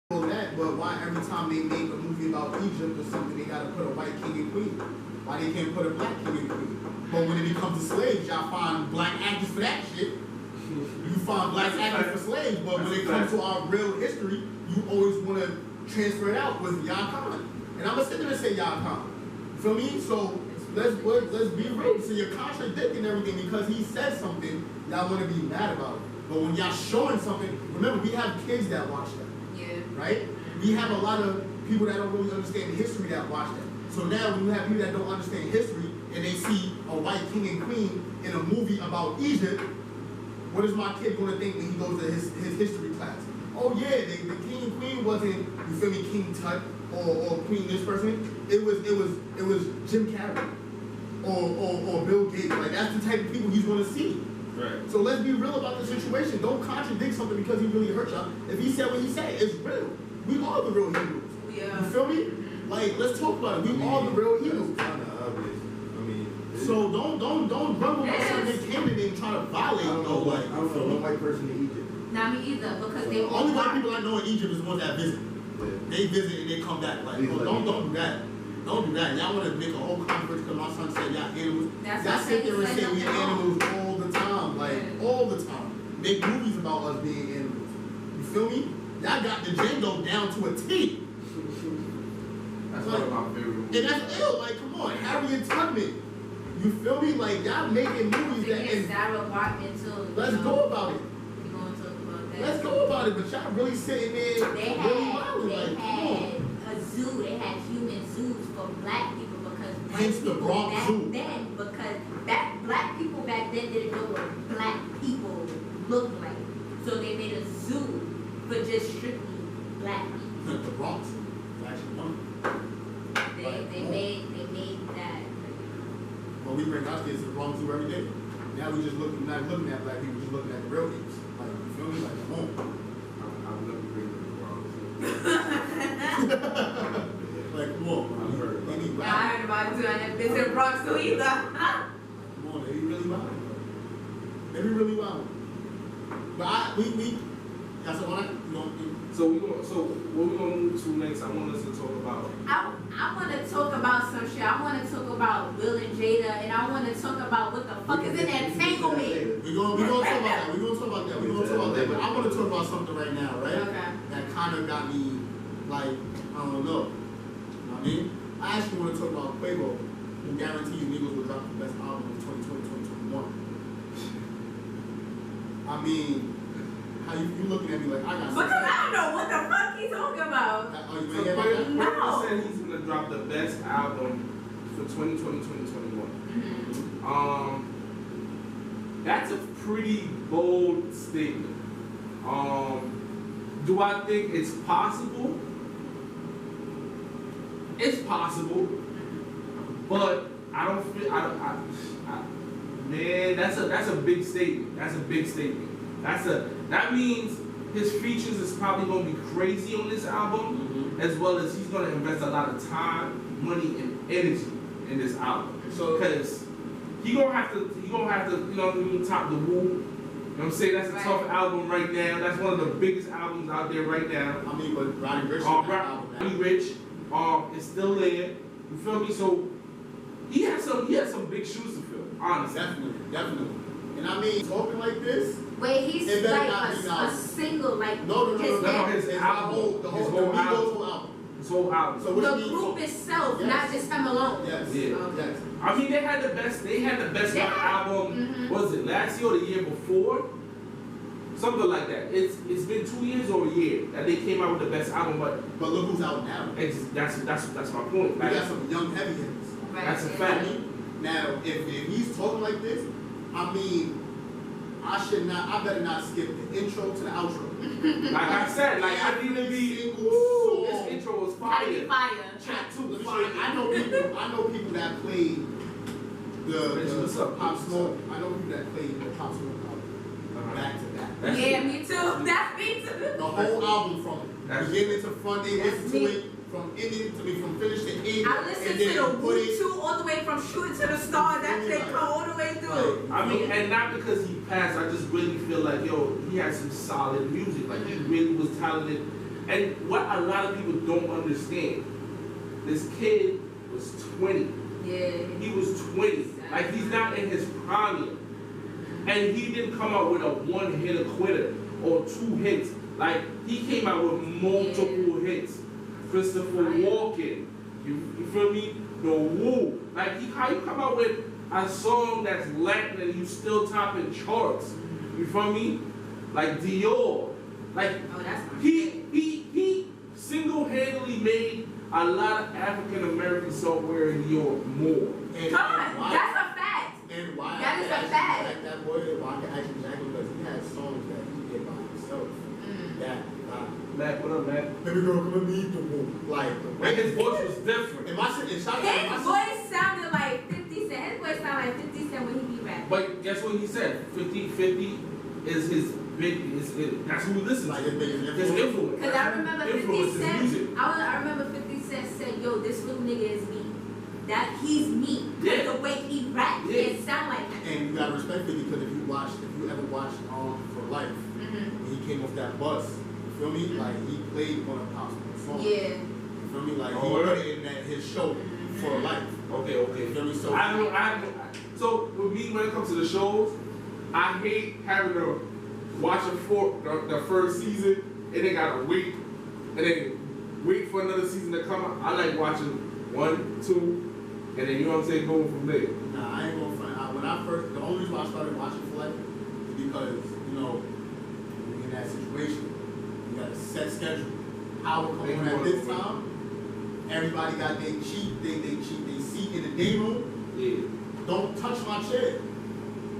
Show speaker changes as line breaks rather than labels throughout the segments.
that, but why every time they make a movie about Egypt or something, they gotta put a white king and queen? Why they can't put a black king and queen? But when it becomes to slaves, y'all find black actors for that shit. You find black actors for slaves, but when it comes to our real history, you always want to transfer it out with Khan. And I'm gonna sit there and say Khan. You feel me? So let's be real. So you're contradicting everything because he said something y'all want to be mad about it. But when y'all showing something, remember we have kids that watch that. Right? We have a lot of people that don't really understand history that watch that. So now when you have people that don't understand history and they see a white king and queen in a movie about Egypt, what is my kid going to think when he goes to his history class? Oh yeah, the king and queen wasn't, you feel me, King Tut or Queen this person. It was Jim Carrey or Bill Gates. Like that's the type of people he's going to see. Right. So let's be real about the situation. Don't contradict something because he really hurt y'all. If he said what he said, it's real. We are the real Hebrews. Yeah. You feel me? Like, let's talk about it. We are the real Hebrews.
Kind of obvious. I mean,
so don't grumble about something came and try to violate no way.
I don't know one white person in Egypt.
Not me either, because they
only white people I know in Egypt is the ones that visit. Yeah. They visit and they come back. Like, don't do that. Don't do that. Y'all want to make a whole conference because my son said y'all animals. Y'all sit there and say we animals all the time. Like, all the time. Make movies about us being animals. You feel me? Y'all got the Django down to a T.
That's like, one of my favorite movies.
And that's ill. Like, come on. Harriet Tubman. You feel me? Like, y'all making movies let's go about it. Let's go about it. But y'all really sitting there
they had a zoo. They had human zoos for black people because
hence the Bronx Zoo.
Then because black people back then didn't know what black people looked like, so they made a zoo for just strictly black people.
The Bronx Zoo, actually one.
They made that.
Well, we bring our kids to the Bronx Zoo every day. Now we just not looking at black people, just looking at the real people. Like, you feel me? Like, come on.
I've never been to the Bronx Zoo.
Like, come on.
I've heard about it.
I heard about it too. I never been to the Bronx Zoo either.
Come on, they be really wild. They be really wild. But that's what
So what we gonna move to next? I want us to talk about.
I want to talk about some shit. I want to talk about Will and Jada, and I want to talk about what the fuck is in that entanglement.
We're gonna talk about that. We're gonna talk about that. We're gonna talk about that. But I want to talk about something right now, right?
Okay.
That kind of got me, like, I don't know. You know what I mean? I actually want to talk about Quavo, who guarantees niggas will drop the best album in 2020, 2021. I mean, how you looking at me like I got
because I don't know what the fuck he's talking about.
So
Quavo said he's gonna drop the best album for 2020, 2021. That's a pretty bold statement. Do I think it's possible? It's possible, but I don't feel. Man, that's a big statement. That's a big statement. That means his features is probably gonna be crazy on this album, as well as he's gonna invest a lot of time, money, and energy in this album. So, because he gonna have to, you know what I mean, top the Woo. You know what I'm saying? That's a tough album right now. That's one of the biggest albums out there right now.
I mean, but Roddy Ricch,
Roddy Ricch, is still there. You feel me? So he has some big shoes to fill. Honestly,
definitely. And I mean, talking like this.
Wait, he's like a single, like
no, his album, the whole album.
His whole album.
So the group itself, not just him alone.
Yes.
Yeah.
Yes.
I mean, they had the best album. Was it last year or the year before? Something like that. It's been 2 years or a year that they came out with the best album, but
look who's out now.
That's my point.
Like, we got some young heavy hitters.
Right.
That's a fact.
Now, if he's talking like this, I mean, I better not skip the intro to the outro.
Like I said, like I need to be. Ooh, this intro was fire.
Track 2 was fire. I know people that played the Pop Smoke. I know people that played the Pop Smoke album back to back.
Yeah, me too. That's me too.
The whole album from beginning to front, they listen to it from ending to me, from finish to end.
I listened to the Woo 2 all the way from Shooting to the Stars. That shit come all the way through.
I mean, and not because he passed. I just really feel like, yo, he had some solid music. Like he really was talented. And what a lot of people don't understand, this kid was 20.
Yeah.
He was 20. Like, he's not in his prime yet. And he didn't come out with a one-hitter quitter or 2 hits. Like, he came out with multiple hits. Christopher Walken, you feel me? The Woo. Like, how you come out with a song that's Latin and you still topping charts? You feel me? Like Dior. Like,
Oh, that's my
he single-handedly made a lot of African American software in New York more.
And,
Come on,
why-
that's a fact.
And why
That
I
is
can
a
actually
fact.
like that boy, why I can actually jack him, because he had songs that he did by himself. That,
Mac, what up, Mac?
baby girl, come and meet the woo. Like, the
Like, his voice was different.
and my shit, and shout out to
His
my
voice sounded like 50 Cent. His voice sounded like 50 Cent when he be rapping.
But guess what he said? 50-50 is his big, that's who he listens
Like,
to. His influence.
Because I remember 50
Influence his
Cent.
music.
I remember 50 Cent said, "Yo, this little nigga is me. That he's me." Because
Yeah.
the way he rap,
Yeah.
it sound like him.
And you gotta respect it, because if you ever watched For Life,
Mm-hmm.
and he came off that bus, you feel me? Like, he played one of Pop's songs.
Yeah.
You feel me? Like,
Oh,
he
word?
put it in his show, For Life.
Okay.
You feel me? So,
So with me, when it comes to the shows, I hate having to watch the first season and then gotta wait and then wait for another season to come out. I like watching 1, 2, and then you know what I'm saying, going from there.
nah, I ain't gonna front. The only reason why I started watching For Life is because, you know, when you're in that situation, you got a set schedule. Power come on at this time. Everybody got their seat in the day room.
Yeah.
Don't touch my chair.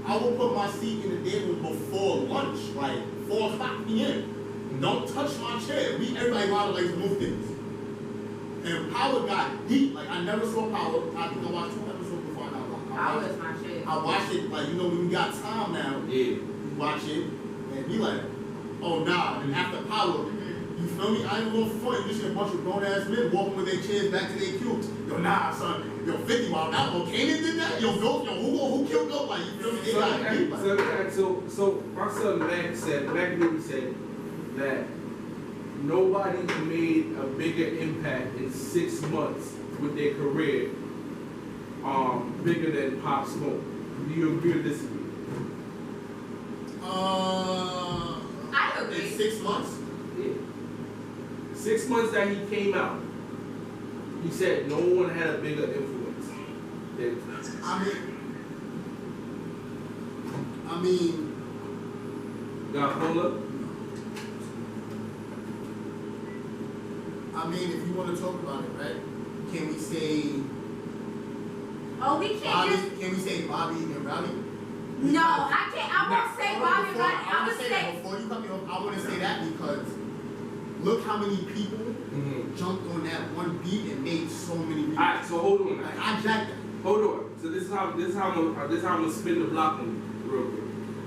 I will put my seat in the day room before lunch, like 4 o'clock p.m. Don't touch my chair. Everybody around likes to move things. And Power got deep. Like, I never saw Power. I think I watched 2 episodes before I got
Power is my shit.
I watched it, like, you know, when we got time now,
Yeah.
you watch it, and be like, oh nah, and after Power, you feel me? I ain't gonna front, you see a bunch of grown ass men walking with their chairs back to their cubes. Yo, nah, son, yo, 50 wild out, oh, Kanan did that? Yo, Goat, yo, who killed Goat? Like, you feel me? They got deep, like.
So my son Mac Baby said that nobody made a bigger impact in 6 months with their career, bigger than Pop Smoke. Do you agree with this?
I agree.
In 6 months?
Yeah. 6 months that he came out, he said no one had a bigger influence than.
I mean,
Gapola?
I mean, if you want to talk about it, right? Can we say
Oh, we can't just.
Can we say Bobby and Rowdy?
No, I can't. I won't say Bobby, but
I
I'm
would
gonna
say that
say.
before you cut me off. I want to say that because look how many people jumped on that one beat and made so many beats.
Alright, so hold on.
Like, I jacked that.
Hold on. So this is how I'm gonna spin the block on you real quick.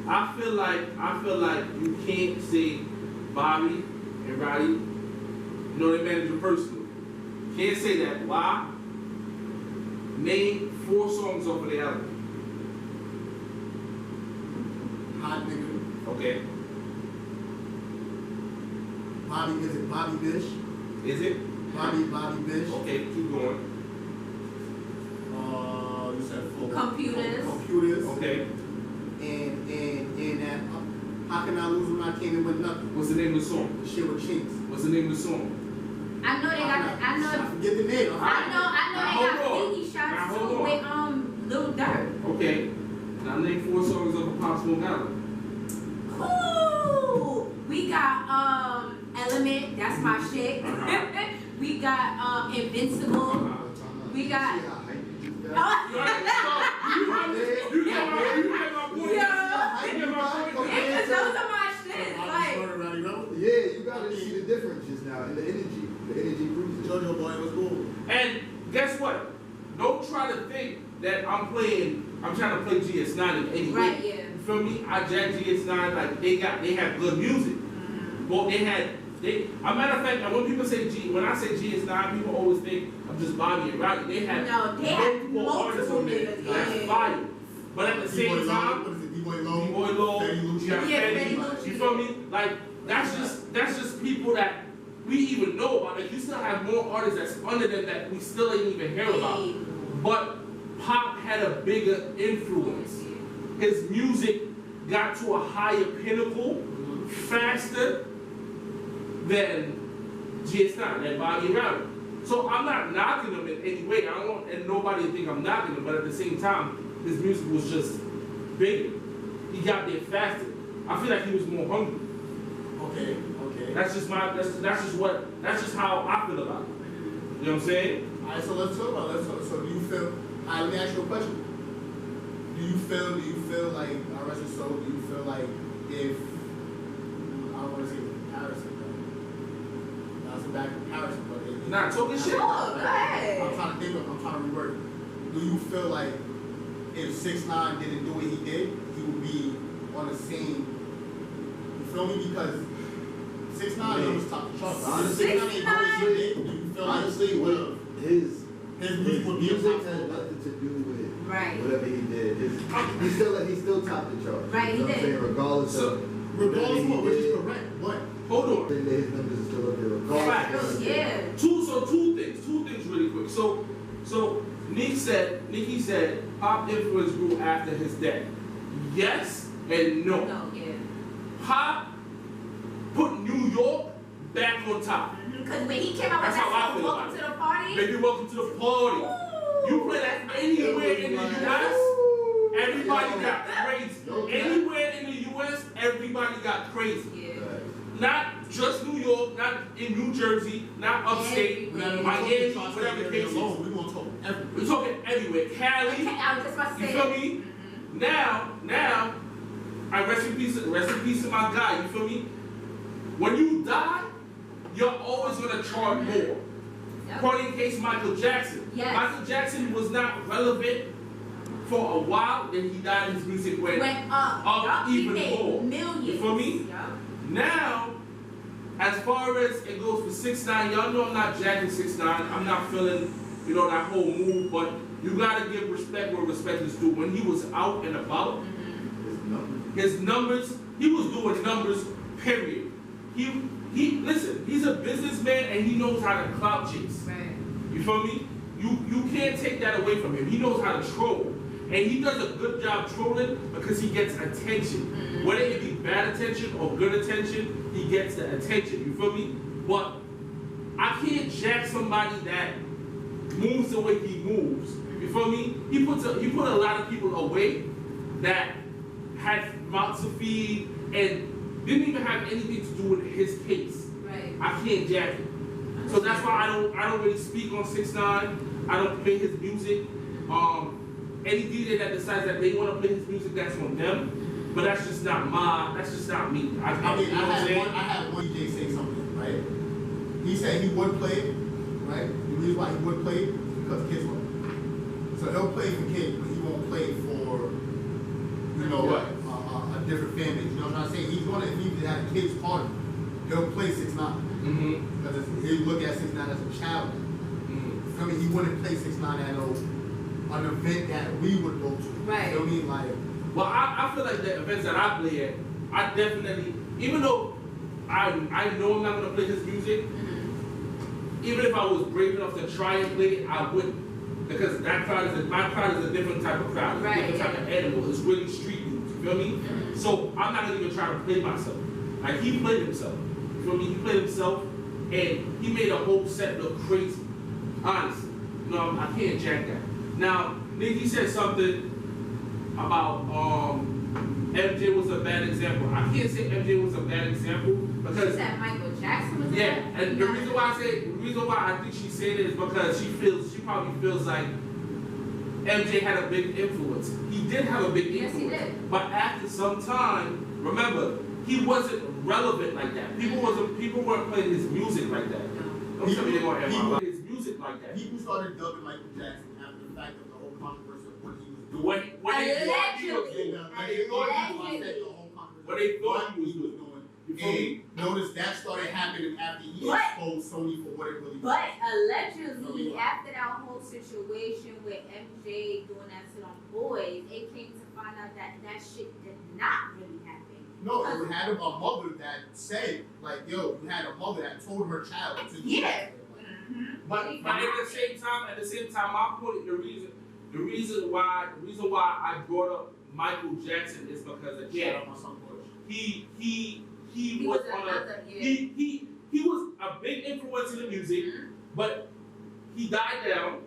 I feel like you can't say Bobby and Roddy, you know they manage you personally. Can't say that. Why? Name 4 songs off of the album.
Hot nigga.
Okay.
Bobby, is it Bobby Bish?
Is it?
Bobby Bish.
Okay, keep going.
You said 4.
Computers.
Computers.
Okay.
And that, how can I lose when I came in with nothing?
What's the name of the song?
The shit with Chinks.
What's the name of the song?
I know they got. I know.
Forget the name.
I know
Now,
they
hold
got
on.
50
Now,
shots
hold
too
on.
with Lil Durk.
Okay. Now name 4 songs of a Pop Smoke album.
Cool. We got Element. That's my shit. We got Invincible. We got. Oh.
You get my point.
Yeah, those are my shit. Like.
Yeah, you gotta see the difference just now in the energy. The energy proves it.
JoJo boy was cool.
And guess what? Don't try to think that I'm trying to play GS9 in any way.
Right, yeah.
You feel me? I jack GS9 like they have good music. Well, a matter of fact, when people say when I say GS9, people always think I'm just Bobby and Roddy. They have multiple artists on there.
niggas,
That's
yeah.
fire. But at the same time,
What is it? D-Boy Low?
D-Boy Low,
Fetty Lucci.
you got
Yeah,
Fetty,
Fetty Lucci,
you feel me? Like that's just people that we even know about. Like, you still have more artists that's under them that we still ain't even hear about. But Pop had a bigger influence. His music got to a higher pinnacle faster than GS9, than Bobby Rowdy. So I'm not knocking him in any way. I don't want and nobody to think I'm knocking him, but at the same time, his music was just bigger. He got there faster. I feel like he was more hungry.
Okay.
That's just how I feel about it. You know what I'm saying?
Alright, so let's talk about so do you feel let me ask you a question. Do you feel like do you feel like if I don't want to say comparison, that's a bad comparison, but
Nah, talking shit.
Oh, go ahead.
I'm trying to reword it. Do you feel like if 6ix9ine didn't do what he did, he would be on the same, you feel me? Because 6ix9ine was top of the charts.
Honestly,
6ix9ine ain't do what he did. Do you feel like
honestly,
he
with
would've-
his
music would be
music
a
had
top
nothing to do with
Right.
whatever he did. He still topped the charts.
Right,
You know
he
what I'm
did.
saying? Regardless of
regardless of
whatever
which
he
is
did,
correct, but
Hold on.
then his numbers are still up there.
Facts.
Regardless of
Yeah.
Two things really quick. So Nikki said Pop influence grew after his death. Yes and no.
No, yeah.
Pop put New York back on top.
Because when he came out with
That's how I
that
feel
song,
about
Welcome
it.
to the Party.
Baby, welcome to the party.
Ooh.
You play that anywhere in the US, everybody got crazy. Anywhere in the US, everybody got crazy.
Yeah.
Not just New York, not in New Jersey, not upstate,
Everywhere.
Miami, whatever the case is.
We're gonna talk everywhere.
We're talking everywhere. Cali,
Okay, I was just about to
you
say
feel
it.
me? Now, I rest in peace to my guy, you feel me? When you die, you're always gonna chart more.
Yep.
Point in case Michael Jackson.
Yes.
Michael Jackson was not relevant for a while, then he died, his music went
Went up. Yup, he
even
made
more.
millions.
You feel me?
Yup.
Now, as far as it goes for 6ix9ine, y'all know I'm not jacking 6ix9ine. I'm not feeling, that whole move, but you gotta give respect where respect is due. When he was out and about, his numbers, he was doing numbers, period. Listen, he's a businessman and he knows how to clout chase.
Right.
You feel me? You can't take that away from him. He knows how to troll. And he does a good job trolling because he gets attention. Whether it be bad attention or good attention, he gets the attention. You feel me? But I can't jack somebody that moves the way he moves. You feel me? He put a lot of people away that had mouths to feed and didn't even have anything to do with his case.
Right.
I can't jack it. So that's why I don't really speak on 6ix9ine. I don't play his music. Any DJ that decides that they want to play his music, that's on them. But that's just not me.
I had one DJ say something, right? He said he would play it, right? The reason why he would play it is because kids love it. So he'll play it for kids, but he won't play it for,
What?
a different fan base. You know what I'm saying? He's gonna, if he had a kid's party, he'll play 6ix9ine. Because he look at 6ix9ine as a challenge. I mean, he wouldn't play 6ix9ine at an event that we would go to.
Right.
You know what I mean? Like,
Well, I feel like the events that I play at, I definitely, even though I know I'm not gonna play his music, even if I was brave enough to try and play it, I wouldn't. Because my crowd is a different type of crowd. It's a different type of animal. It's really street dudes. You feel me? So I'm not gonna even try to play myself. Like, he played himself. You feel me? He played himself and he made a whole set look crazy. Honestly. I can't jack that. Now, Nikki said something about MJ was a bad example. I can't say MJ was a bad example
She
because
said Michael Jackson was
yeah,
there?
and the reason why I think she said it is because she probably feels like MJ had a big influence. He did have a big
Yes, he
influence.
did.
But after some time, remember, he wasn't relevant like that. People weren't playing his music like that. Don't tell me they weren't playing his music like that.
people started dubbing Michael Jackson after the fact of the whole controversy of what he was
The
doing.
way they thought he was
Allegedly.
What they thought he was doing.
You feel me?
And notice that started happening after he
What?
exposed Sony for what it really was.
But allegedly, after that whole situation with MJ doing that shit on boys, it came to find out that that shit did not really happen.
No, you had a mother that said, like, yo, you had a mother that told her child to do
Yeah.
that.
But at the same time, my point, the reason why I brought up Michael Jackson is because again,
Shout out my son Bush.
he
was
was on
another,
a
yeah.
he was a big influence in the music, but he died down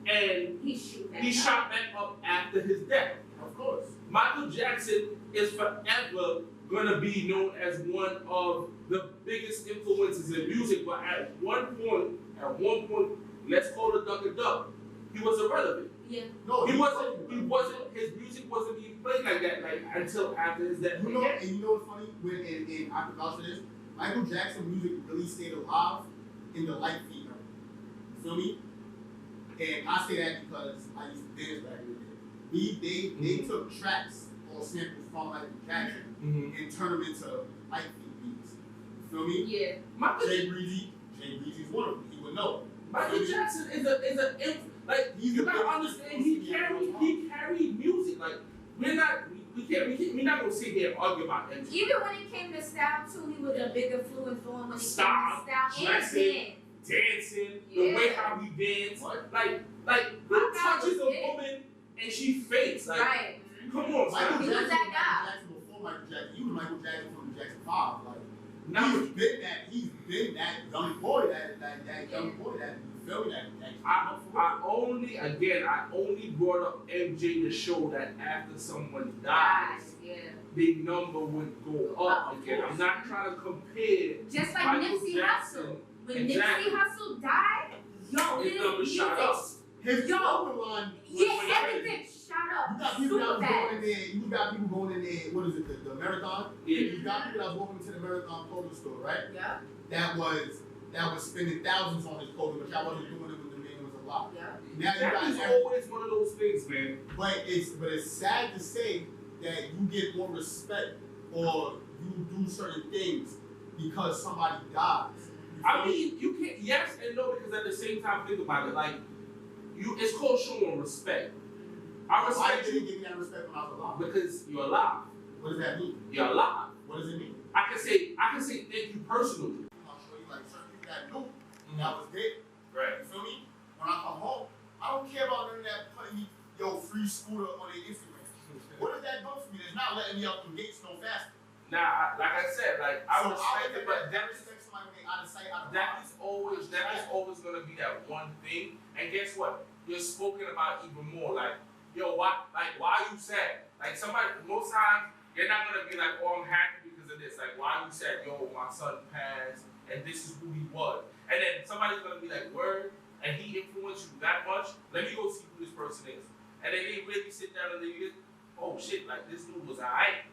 and he shot back up after his death.
Of course.
Michael Jackson is forever gonna be known as one of the biggest influences in music, but at one point, let's call it duck and duck, he was irrelevant.
Yeah.
No,
He wasn't, his music wasn't being played like that, like, until after his death.
You know, and you know what's funny? When in I forgot for this, Michael Jackson music really stayed alive in the light feed era. You feel me? And I say that because I used to dance back in the day. They took tracks or samples from Michael Jackson and turned them into light feed beats. You feel me?
Yeah.
Jay Breezy's one of them. He would know.
Michael Jackson is a like, you gotta understand, he carried music. Like, we're not gonna sit here and argue about him.
Even when it came to style too, he was a big influence on when it
Style,
came to style
dressing, dancing, the way how he danced. Like who touches a woman and she faints? Like,
right.
come on,
Michael
son.
He was
Jackson,
that guy.
Jackson before Michael Jackson. He was Michael Jackson from the Jackson 5. Like,
Now,
he's been that young boy, that young boy, that you feel me, that
I only brought up MJ to show that after someone dies,
Yeah.
the number would go up again. I'm not trying to compare
Just like
Michael
Nipsey
Jackson.
Hussle. When
Exactly.
Nipsey Hussle died, yo,
His number
his
shot up.
music,
his
Yo,
clothing line.
yeah, everything shot
You got
up
people that
super
was
fast.
going in there. You got people going in there. What is it? The marathon.
Yeah.
You got people that was walking into the marathon clothing store, right?
Yeah,
That was spending thousands on his clothing, which I wasn't doing it when the man was alive.
yeah.
Now you
That
got
is always one of those things, man.
But it's sad to say that you get more respect or you do certain things because somebody dies. You
I
feel me?
mean, you can't, yes and no, because at the same time, think about it. Like, it's called showing respect. I
Why
respect
didn't
you
give me that respect when I was alive?
because you're alive.
What does that mean?
You're alive.
What does it mean?
I can say thank you personally.
I'll show you like certain people that knew that was dead.
Right.
You feel me? When I come home, I don't care about none of that putting me, free scooter on their Instagram. What does that do for me? It's not letting me up the gates no faster.
Now, like I said, like I
So
respect it, but
that respect somebody when they out of sight, out of
that
mind.
is always gonna be that one thing. And guess what? You're spoken about even more. Like, yo, why you sad? Like most times you're not gonna be like, oh, I'm happy because of this. Like, why you sad? Yo, my son passed, and this is who he was. And then somebody's gonna be like, word, and he influenced you that much. Let me go see who this person is. And then they really sit down and they get, oh shit, like this dude was alright.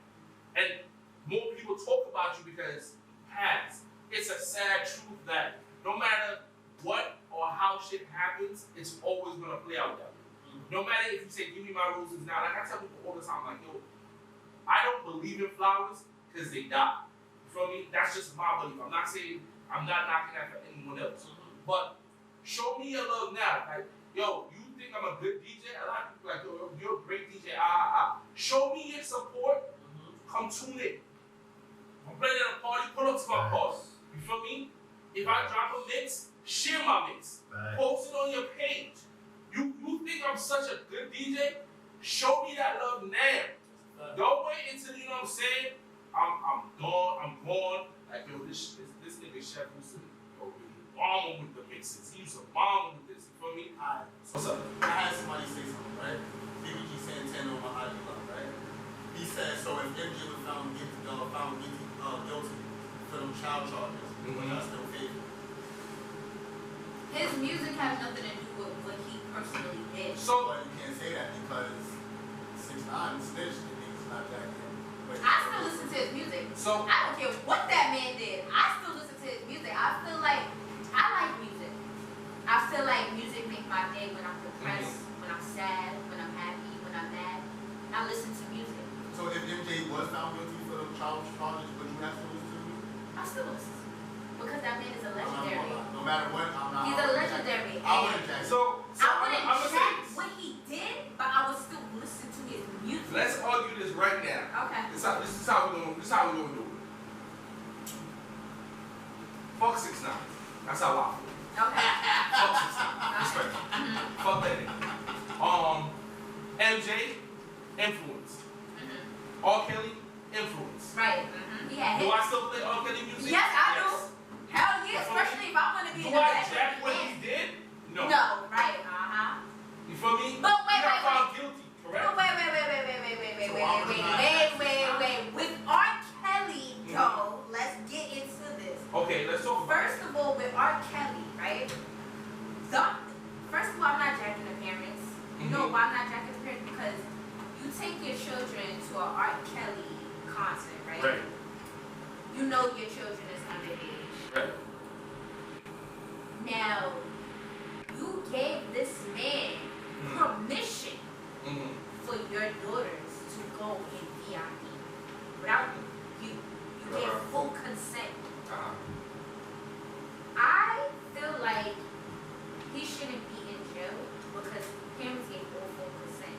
And more people talk about you because past. It's a sad truth that no matter what or how shit happens, it's always gonna play out that way. No matter if you say, give me my roses now, like I tell people all the time, like, yo, I don't believe in flowers because they die. You feel me? That's just my belief. I'm not knocking that for anyone else. But show me your love now. Like, yo, you think I'm a good DJ? A lot of people like, yo, you're a great DJ. Show me your support. Come tune in. I'm playing at a party, pull up to my party. You feel me? If I drop a mix, share my mix. Post it on your page. You think I'm such a good DJ? Show me that love now. Don't wait until, you know what I'm saying? I'm gone. Like, yo, this nigga Chef used to bomb with the mixes. He used to bomb with this. You feel me?
Alright.
What's up?
I had somebody say something, right? BBG Santana on my IG blog, right? He said, so if MJ was found guilty for them child charges, would I still favor?
His music has nothing to do with what he personally did.
So,
But you can't say that because 6ix9ine snitched and niggas not that good.
I still listen to his music.
so
I don't care what that man did. I still listen to his music. I feel like I like music. I feel like music makes my day when I'm depressed, when I'm sad, when I'm happy, when I'm mad. I listen to music.
So if MJ was found guilty for them child charges, would you have to listen to him?
I still listen to him. Because that man is a legendary.
No matter what, I'm not.
He's a legendary.
I wouldn't jack.
so
I wouldn't
I'm gonna
check
say
what he did, but I would still listen to his music.
let's argue this right now.
Okay.
This is how we're This is how we gonna do it. Fuck 6ix9ine. That's how I feel.
Okay.
Fuck 6ix9ine. Respect. Fuck that nigga. MJ, influence. R. Kelly, influence.
Right. He had
Do
hits.
I still play R. Kelly music?
Yes, I do. Hell yeah, especially if I want to be
Do
in the
I
best
jack what
band.
he did? No.
No, right.
You feel me?
But wait,
he got
wait,
found guilty, correct?
But wait. With R. Kelly, though, let's get into this.
Okay, let's talk about
First of all, with R. Kelly, right? First of all, I'm not jacking the parents. You know why I'm not jacking the parents? Because you take your children to a R. Kelly concert, right?
Right.
You know your children is underage.
Right.
Now, you gave this man permission for your daughters to go in VIP without you gave full consent. I feel like he shouldn't be in jail because parents gave full consent.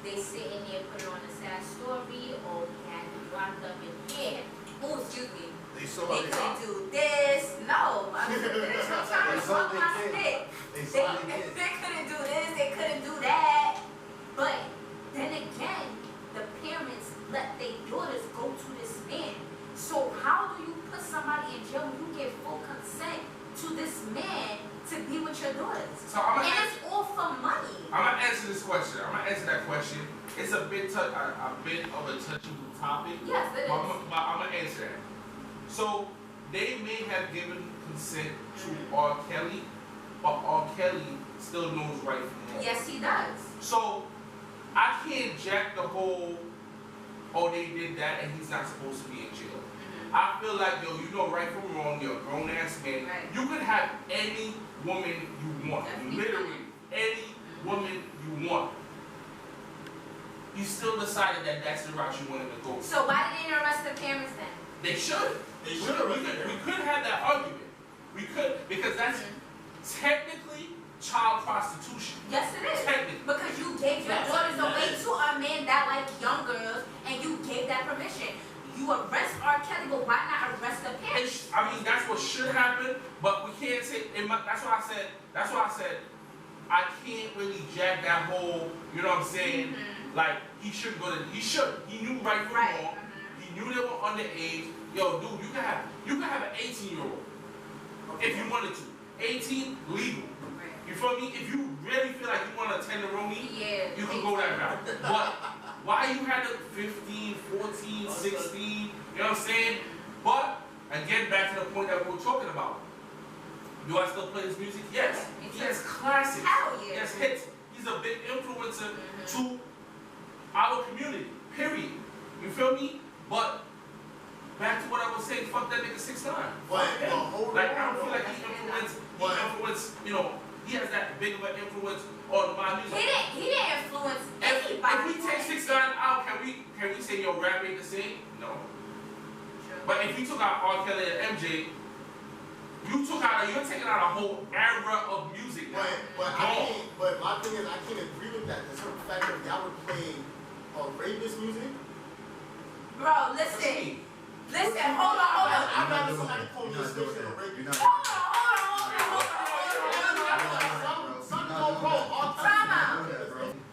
They sit in there, put it on a sad story, or he had to locked up in here. Oh, excuse me.
They saw
They couldn't do this. No, I'm trying to fuck my stick. They couldn't do this. They couldn't do that. But then again, the parents let their daughters go to this man. So how do you put somebody in jail when you give full consent to this man to be with your daughters?
So
and it's all for money.
I'm gonna answer this question. I'm gonna answer that question. It's a bit of a touchy topic.
Yes, it is.
But I'm gonna answer that. So they may have given consent to R. Kelly, but R. Kelly still knows right from wrong.
Yes, he does.
So I can't jack the whole, oh, they did that and he's not supposed to be in jail. I feel like, yo, you know right from wrong, you're a grown ass man.
Right.
You could have any woman you want.
Yes,
Literally, any woman you want. You still decided that that's the route you wanted to go.
So why didn't they arrest the parents then?
They should.
They should arrest them.
We could have that argument. We could, because that's technically child prostitution.
Yes, it is.
Technically.
Because you gave your daughters away to a man that like young girls, and you gave that permission. You arrest R. Kelly, but why not arrest the parents?
I mean, that's what should happen, but we can't say. That's why I said I can't really jack that whole. You know what I'm saying? Like he should go to. He should. He knew right from wrong. He knew they were underage. Yo, dude, you can have an 18-year-old if you wanted to. 18 legal. You feel me? If you really feel like you want to tenderoni, you can go that route. But why you had to 15, 14, 16, you know what I'm saying? But, again, back to the point that we were talking about. Do I still play his music? Yes. He has classics.
Hell yeah.
He has hits. He's a big influencer to our community, period. You feel me? But, back to what I was saying, fuck that nigga 6ix9ine. Like, I don't feel like he influenced, you know, he has that big of an influence on my music.
He didn't influence
If
anybody.
we take 6ix9ine out, can we say yo rap ain't the same? No. But if you took out R. Kelly and MJ, you're taking out a whole era of music.
But my thing is I can't agree with that. The certain fact that y'all would play rapist music.
Bro, listen. Hold on.
I'd rather somebody call me a snitch than a rapist.
Hold on.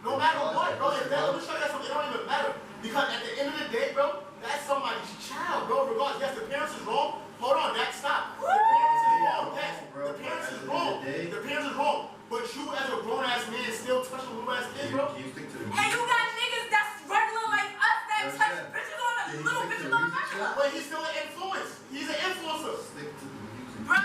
No matter what, bro, let me show you something, it don't even matter. Because at the end of the day, bro, that's somebody's child, bro. Regardless, yes, the parents is wrong. Hold on, stop. The parents is wrong, yes. The parents is wrong. The parents is wrong. But you as a grown ass man still touching little ass kids, bro.
And you got niggas that's regular like us that touch bitches on a little bitches on a regular.
But he's still an influence. He's an influencer.
Bro,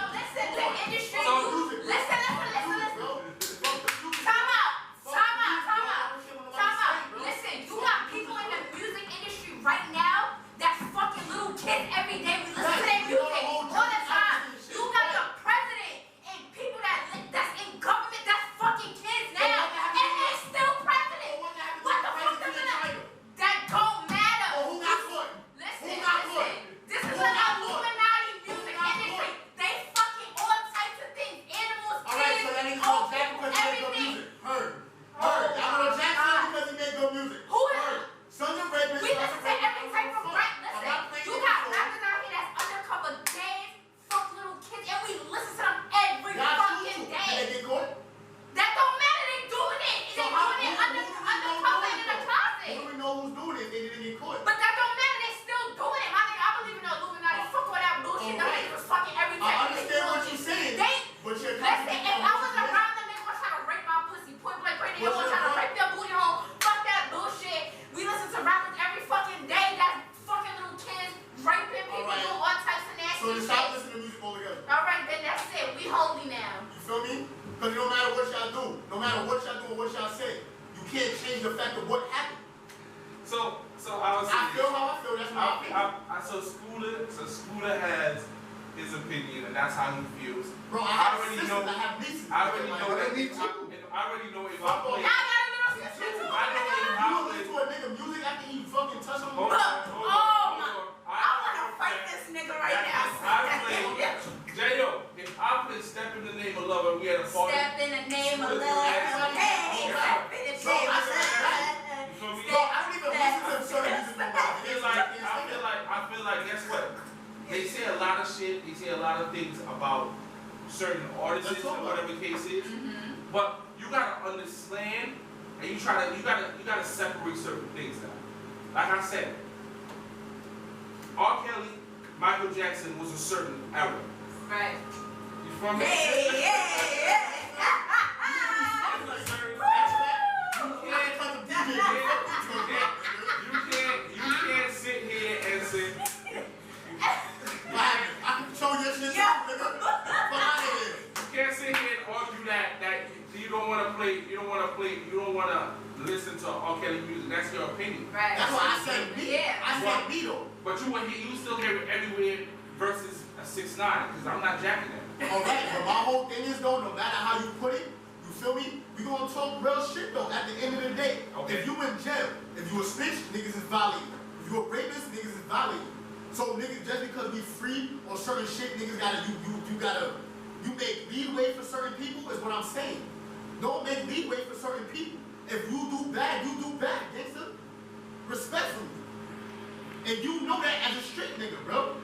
feel me? Because no matter what y'all do, no matter what y'all do or what y'all say, you can't change the fact of what happened.
So I was saying,
I feel how I feel, that's my opinion.
So Scooter has his opinion, and that's how he feels.
Bro, I already know. I already know
that
if I play.
Y'all got a little sister too.
I know if I
You
play.
listen to a nigga music after he fucking touch him.
Hold on.
I wanna fight this nigga right now.
J.O., if I play Step in the Name of Love and we had a party.
Step in the name of love. Hey, step in the name of love.
Bro, I don't even listen to certain music no more.
I feel like, guess what? They say a lot of shit, they say a lot of things about certain artists or whatever the case is. But you gotta understand and you gotta separate certain things now. Like I said, R. Kelly, Michael Jackson was a certain era.
Right.
You feel me? You can't sit here and say
I can show your shit, nigga. Fuck out of here.
you can't sit here and argue that you don't want to listen to R. Kelly music. That's your opinion.
Right.
That's why I said me.
Yeah.
I said me though.
But you still hear it everywhere versus a 6ix9ine, because I'm not jacking that.
Alright, but my whole thing is though, no matter how you put it, you feel me? We gonna talk real shit though at the end of the day.
Okay.
If you in jail, if you a snitch, niggas is violating. If you a rapist, niggas is violating. So niggas, just because we free on certain shit, niggas you make leeway for certain people is what I'm saying. Don't make leeway for certain people. If you do bad, gangster. Respectfully. And you know that as a straight nigga, bro.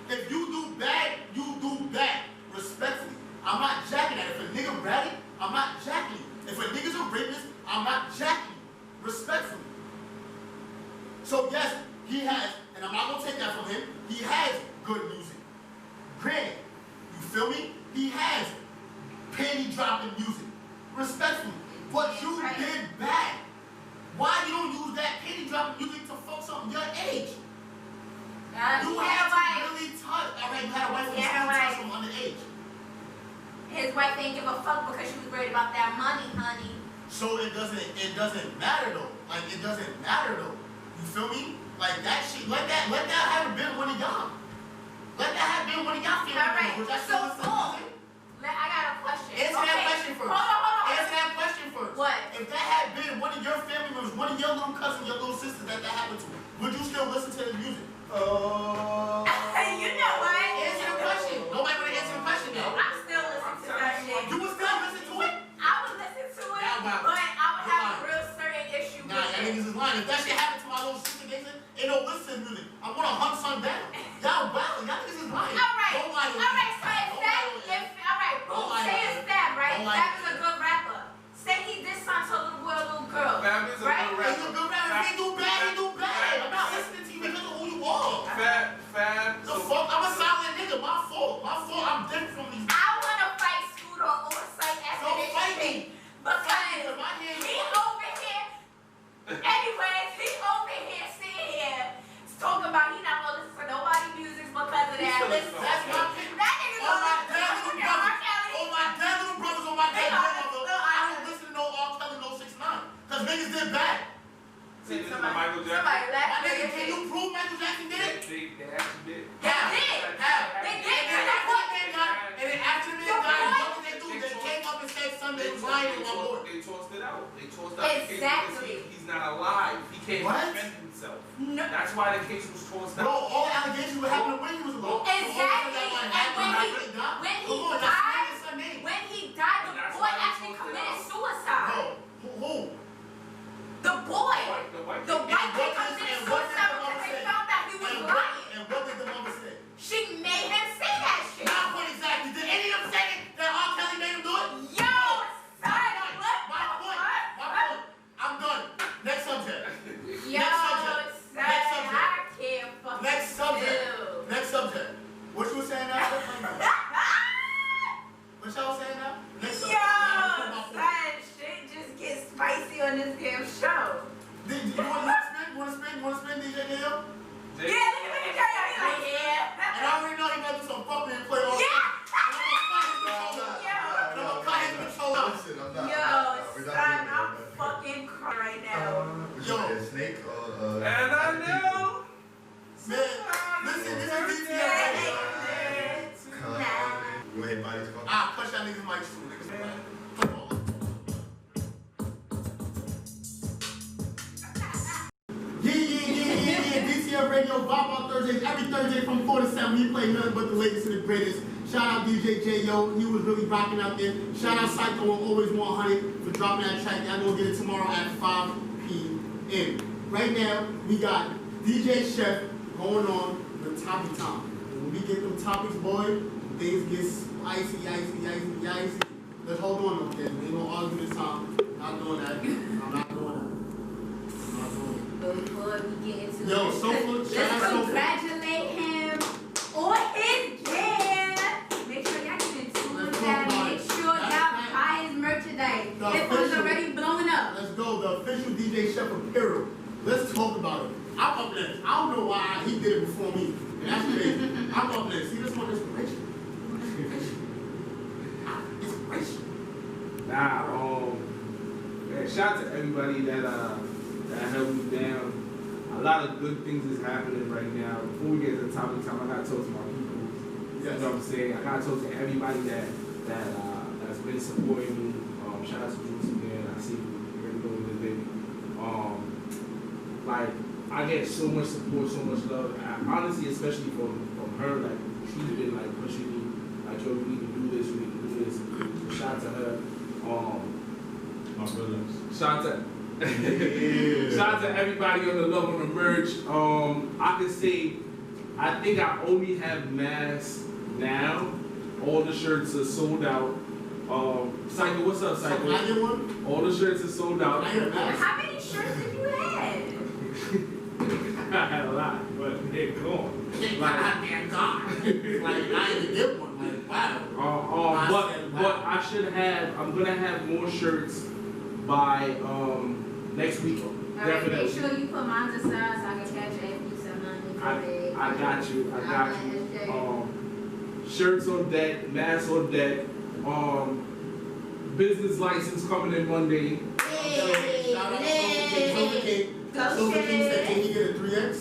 If you do bad, respectfully. I'm not jacking that. If a nigga ratted, I'm not jacking you. If a nigga's a rapist, I'm not jacking you. Respectfully. So yes, he has, and I'm not gonna take that from him, he has good music. Granted, you feel me? He has panty dropping music. Respectfully. But you did bad. Why you don't use that panty dropping music to fuck something your age? You had to really touch. Alright, you had a wife and still touch from underage.
His wife didn't give a fuck because she was worried about that money, honey.
So it doesn't matter though. Like it doesn't matter though. You feel me? Like that shit, let that have been one of y'all. Let that have been one of y'all family members.
Alright, so boom. I got a question.
Answer that question first.
Hold on.
Answer that question first.
What?
If that had been one of your family members, one of your little cousins, your little sisters that happened to, would you still listen to his music?
You know what?
Answer the question. Nobody would answer the question now.
I'm still listening to that shit.
You would still listen to it?
I would listen to it, but I would have a real certain issue with
Nah, y'all niggas is lying. If that shit happened to my little sister, ain't no listen to music. I'm gonna hunt son down. Y'all wild. Y'all niggas is lying.
Alright,
Don't lie to me.
alright, so say it's Fab, right? Fab is a good rapper. Say he did something to a little boy or a little girl.
Fab is a
right?
good rapper.
He's a good rapper. If he do bad. I'm not listening to you because of who you are.
Fab.
The fuck? I'm a solid nigga. My fault. I'm different from these.
I wanna fight Scooter on site after
Don't
this
fight
shit.
me.
Because
My hands
he
are-
over here. Anyways, he over here sitting here talking about he not gonna listen to nobody's music because of that. Listen,
That's my opinion.
that nigga's
On my
gonna
dead little brothers. On my dead little brothers, on my dead grandmother. I don't listen to no R. Kelly, no 6ix9ine. Because niggas did bad.
See, this is Michael Jackson.
Somebody
My
laugh.
nigga, can you prove Michael Jackson did it?
They actually did.
How?
They did.
And then after the man died, what did they do? They came up and said Sunday was lying in my board.
They tossed it out.
Exactly.
He's not alive. He can't
What?
defend himself.
No.
That's why the case was tossed
Bro,
out.
all allegations were happening when he was alive.
Exactly. And when he died, the
That's
boy
why they
actually
tossed it
committed
out.
suicide.
Bro, who?
The boy.
The white
The
kid.
white kid committed suicide because they found out he was lying.
And what did the mother say?
She made him say that shit.
Not what exactly. Did any of them say that R. Kelly made him do it?
Yo, son, what
My point. I'm done. Next subject.
Yo, son, I can't fucking
Next subject.
do.
Next subject. What you was saying now? What y'all saying now? Next subject.
Yo, son, shit just gets spicy on this damn show.
You want to spin DJ Dale?
Yeah, look at Jay. He's like, yeah.
And I already know he about to do some fucking and play all
Yeah.
And I'm gonna fight his bitch all night.
Yo.
And I'm
shit. I'm not.
Yo,
We're
son,
not doing
I'm
that.
fucking crying right now.
Would you like a snake or
And I know.
Man, listen, this is DTF Radio.
You want everybody to come?
Ah, push that niggas mic too, niggas. Come on. Yeah. DTF Radio, Vibe Out Thursdays. Every Thursday from 4 to 7, we play nothing but the latest and the greatest. Shout out DJ J.O. He was really rocking out there. Shout out Psycho on Always 100 for dropping that track. Y'all gonna get it tomorrow at 5 p.m. Right now, we got DJ Chef going on the topic time. When we get them topics, boy, things get icy. Let's hold on, okay? We ain't gonna argue this time. Not doing that. I'm not doing that.
Before we get into
Yo,
it,
Sofa, shout out
let's
Sofa.
congratulate him on his jam. Make sure y'all get in tune with that. Make sure y'all buy his merchandise. This one's already blowing up.
Let's go, the official DJ Chef apparel. Let's talk about it. I'm up next. I don't know why he did it before me. And that's crazy. I'm up next. See, this one is inspiration. Inspiration.
Man, shout out to everybody that held me down. A lot of good things is happening right now. Before we get to the topic time, I gotta talk to my people.
Yes.
You know what I'm saying? I gotta talk to everybody that's been supporting me. Shout out to Juice again. I see you're doing this, baby. Like I get so much support, so much love. Honestly, especially from her. Like she's been like pushing me. Like yo, we need to do this. We need to do this. So shout out to her.
My feelings.
Shout out to shout out to everybody on the love on the merch. I can say I think I only have masks now. All the shirts are sold out. Psycho, what's up, Psycho?
Can I get one?
All the shirts are sold out.
Can I get a mask?
How many shirts did you have?
I had a lot, but they're gone.
Goddamn God. Like, I didn't get one. Like, wow.
But I should have. I'm gonna have more shirts by next week.
Alright,
Definitely.
make sure you put mine aside so I can catch it and some money.
I got you. Shirts on deck, masks on deck. Business license coming in Monday.
Shout out to Sofa King. Sofa King said, can he get a 3X?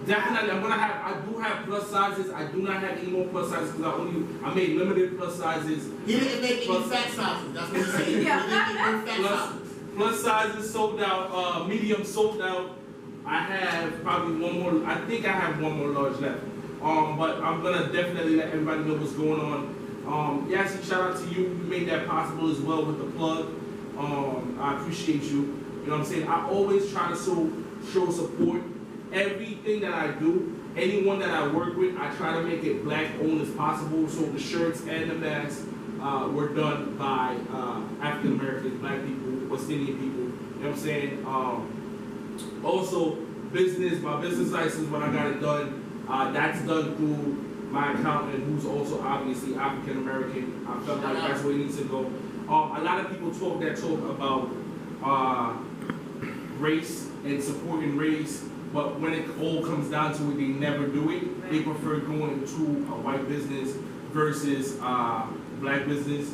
Definitely, I do have plus sizes. I do not have any more plus sizes because I made limited plus sizes.
He didn't make any fat sizes. That's what he said. He didn't make no fat sizes.
Plus sizes sold out, medium sold out. I have probably one more, I think I have one more large left. But I'm gonna definitely let everybody know what's going on. Yassi, shout out to you. You made that possible as well with the plug. I appreciate you. You know what I'm saying? I always try to show support. Everything that I do, anyone that I work with, I try to make it black owned as possible. So the shirts and the masks were done by African Americans, black people, West Indian people. You know what I'm saying? Also, my business license, when I got it done, that's done through my accountant, who's also obviously African American. I felt like that's where it needs to go. A lot of people talk about race and supporting race, but when it all comes down to it, they never do it. They prefer going to a white business versus black business,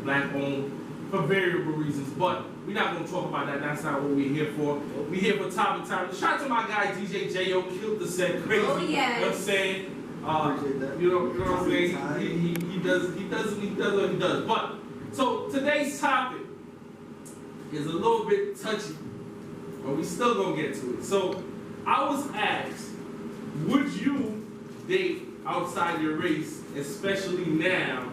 black owned, for variable reasons. But we're not going to talk about that. That's not what we're here for. We're here for topic time. Shout out to my guy DJ J.O. Killed the set crazy.
Oh, yes.
You know what I'm saying?
Appreciate that.
You know what I'm saying? He does what he does. But so today's topic is a little bit touchy, but we still gonna get to it. So I was asked, would you date outside your race, especially now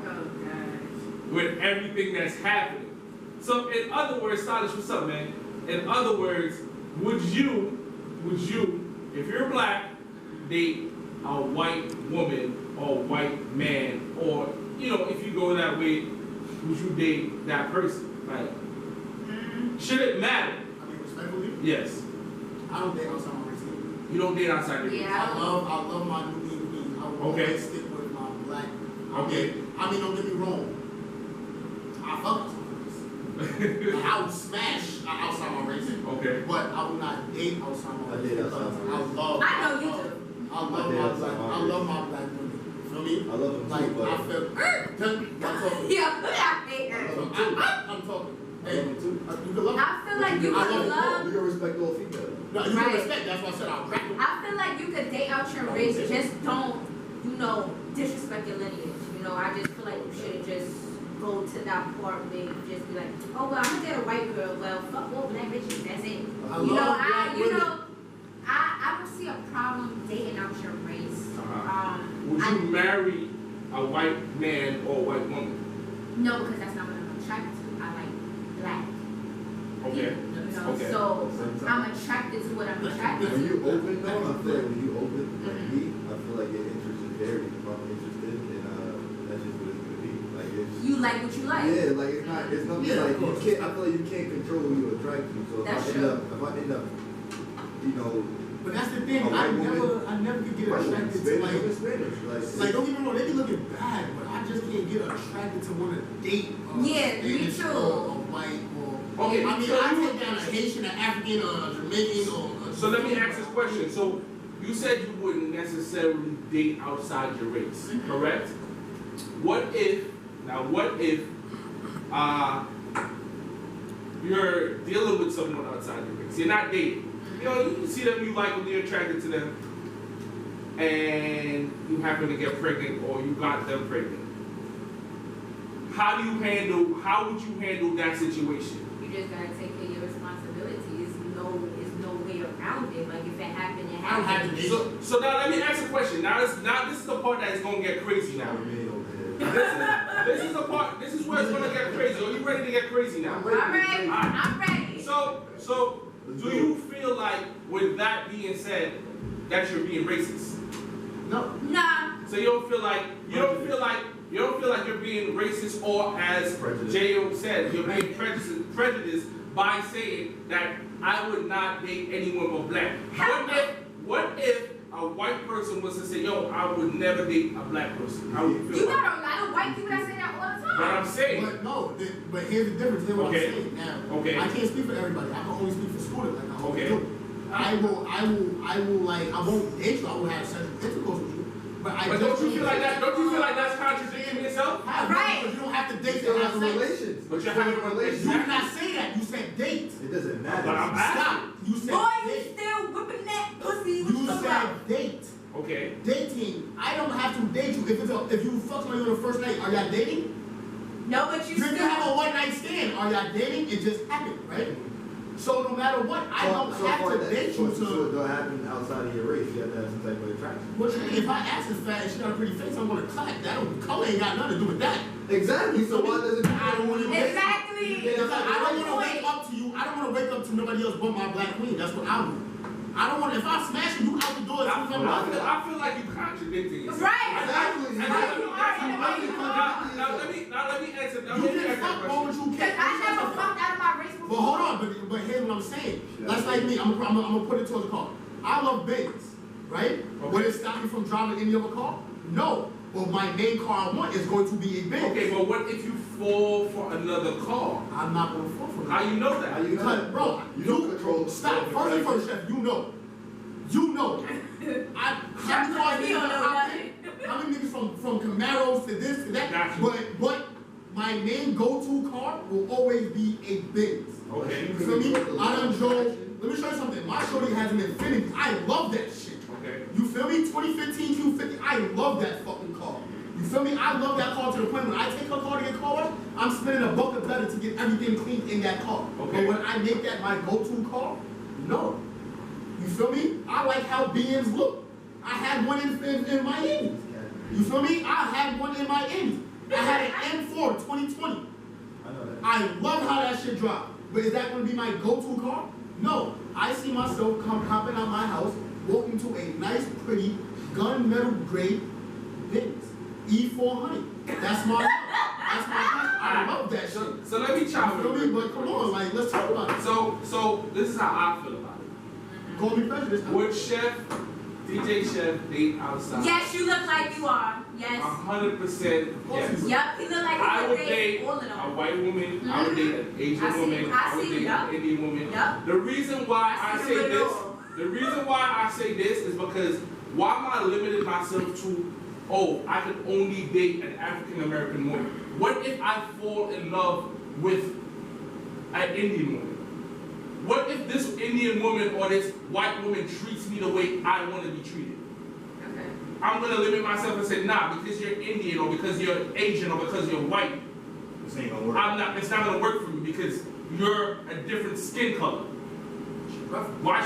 with everything that's happening? So in other words, Stylish, what's up, man? In other words, would you, if you're black, date a white woman or white man, or if you go that way, would you date that person? Like, should it matter?
I mean, respectfully,
Yes.
I don't date outside my race.
You don't date outside your race.
Yeah.
I love my new queen. I will always stick with my black.
Okay.
I mean, don't get me wrong. I fuck with like, I would smash outside my race.
Okay.
But I would not date outside my
I
race.
date outside my race.
I know you do.
I love my black women. feel me?
I love them
Like,
too, but
I feel. I'm talking.
Yeah, I hate her.
I'm talking.
I love them too.
You can love
I feel like you
I
could
love
love.
You can respect all females.
No, you
Right.
can respect. That's why I said I'll crack them.
I feel like you could date out your race, just don't, disrespect your lineage. I just feel like you shouldn't just go to that part where you just be like, oh well, I'm gonna date a white girl. Well, fuck all black bitches. That's it.
I love black women.
I don't see a problem dating out your race.
Would you marry a white man or a white woman?
No, because that's not what I'm attracted to. I like black.
Okay. Okay.
So I'm attracted to what I'm attracted
When
to.
you open though, I feel like when you open, like me, I feel like your interest is varied. If I'm interested, then that's just what it's gonna be. Like it's.
You like what you like.
Yeah, like it's nothing
Yeah,
like
of
you
course.
can't. I feel like you can't control who you attract to. So
That's
if I end up,
But that's the thing.
A white
I never could get attracted to like don't get me wrong. They be looking bad, but I just can't get attracted to want to date.
Yeah, me
Spanish
too.
Or a white or.
Okay,
I mean,
so
I
you-
take down a Haitian, an African, or a Jamaican, or.
So let me ask this question. So you said you wouldn't necessarily date outside your race, correct? What if you're dealing with someone outside your race? You're not dating. You can see them, you like them, you're attracted to them, and you happen to get pregnant or you got them pregnant. How would you handle that situation?
You just gotta take care of your responsibilities. There's no way around it. Like if it happened, it
I don't have
happened.
to date.
So now let me ask a question. Now this is the part that is gonna get crazy now. This is where it's gonna get crazy. Are you ready to get crazy now?
I'm ready. I'm ready.
So do you feel like, with that being said, that you're being racist?
No.
Nah.
So you don't feel like you're being racist, or as J.O. said, you're being prejudiced by saying that I would not date anyone but black. What if a white person was to say, yo, I would never date a black person? How would you feel?
You got a lot of white people that say that all the time.
What I'm saying.
But no, but here's the difference. Here's what
Okay.
I'm saying. Now,
Okay.
I can't speak for everybody. I can only speak for students. Like I always
Okay.
do. I will like, I won't date you. I will have sexual intercourse with you. But
don't you feel like that? Don't you feel like that's contradicting yourself?
Right.
Because you don't have to date
Still
to
have
have
a
sex.
relations.
But you're
Still
having
have
a
You
relationship.
did not say that. You said date.
It doesn't matter.
But I'm
Stop. You said
Boy, you
date.
still whipping that pussy.
You
What you talking about?
said date.
Okay.
Dating. I don't have to date you. If you fuck somebody on the first night, are y'all dating?
No, but you
You
still.
can have a one night stand. Are y'all dating? It just happened, right? So no matter what, I don't have to date you
So
to.
it don't happen outside of your race. You have to have some type of attraction.
What you mean? If I ask is fat and she got a pretty face, I'm gonna clap. That don't, color ain't got nothing to do with that.
Exactly. So why does it?
I don't want to
Exactly.
Because I don't want to
Point.
wake up to you. I don't want to wake up to nobody else but my black queen. That's what I want. I don't want. If I smash you, you out the door.
I feel like you contradicting yourself.
Right.
Exactly.
Now let me answer. Now
You
let me
can
answer that
fuck more
question.
what you
Cause
can.
I never fucked out of my race before.
But hold on. But here's what I'm saying. That's like me. I'm gonna put it towards the car. I love Benz, right? Would it stop me from driving any other car? No. But my main car I want is going to be a Benz.
Okay, but what if you fall for another car?
I'm not gonna fall for
How
that.
you know that?
How you know?
Because, bro,
You don't control.
Stop. First and first, chef. You know. How many cars
He don't know nothing.
How many niggas from Camaros to this to that?
Gotcha.
But my main go-to car will always be a Benz.
Okay.
You feel me? I done drove. Let me show you something. My shorty has an Infiniti. I love that shit.
Okay.
You feel me? 2015 Q50. I love that fucking car. You feel me? I love that car to the point when I take her car to get car washed, I'm spending a buck of better to get everything cleaned in that car.
Okay.
But when I make that my go-to car, no. You feel me? I like how BMs look. I had one in my Indy. You feel me? I had one in my Indy. I had an M4 2020.
I know that.
I love how that shit dropped. But is that going to be my go-to car? No. I see myself hopping out my house, walking to a nice, pretty, gunmetal grade Benz E400. That's my car. I love that shit.
So let me chime
You feel me?
in.
But come on, like, let's talk about it.
So this is how I feel about it.
Call me prejudiced.
Would DJ Chef date outside?
Yes, you look like you are. Yes.
100% yes.
Yep, he look like he
I would
date
date
all of
a
them.
white woman, I would date an Asian
I see-
woman,
I
I would
see,
date
yup.
an Indian woman.
Yup.
The reason why
I
I
see
say
the
this,
middle.
the reason why I say this is because why am I limiting myself to oh, I could only date an African American woman? What if I fall in love with an Indian woman? What if this Indian woman or this white woman treats me the way I want to be treated?
Okay.
I'm gonna limit myself and say, nah, because you're Indian or because you're Asian or because you're white,
This ain't gonna work.
it's not gonna work for me because you're a different skin color. But why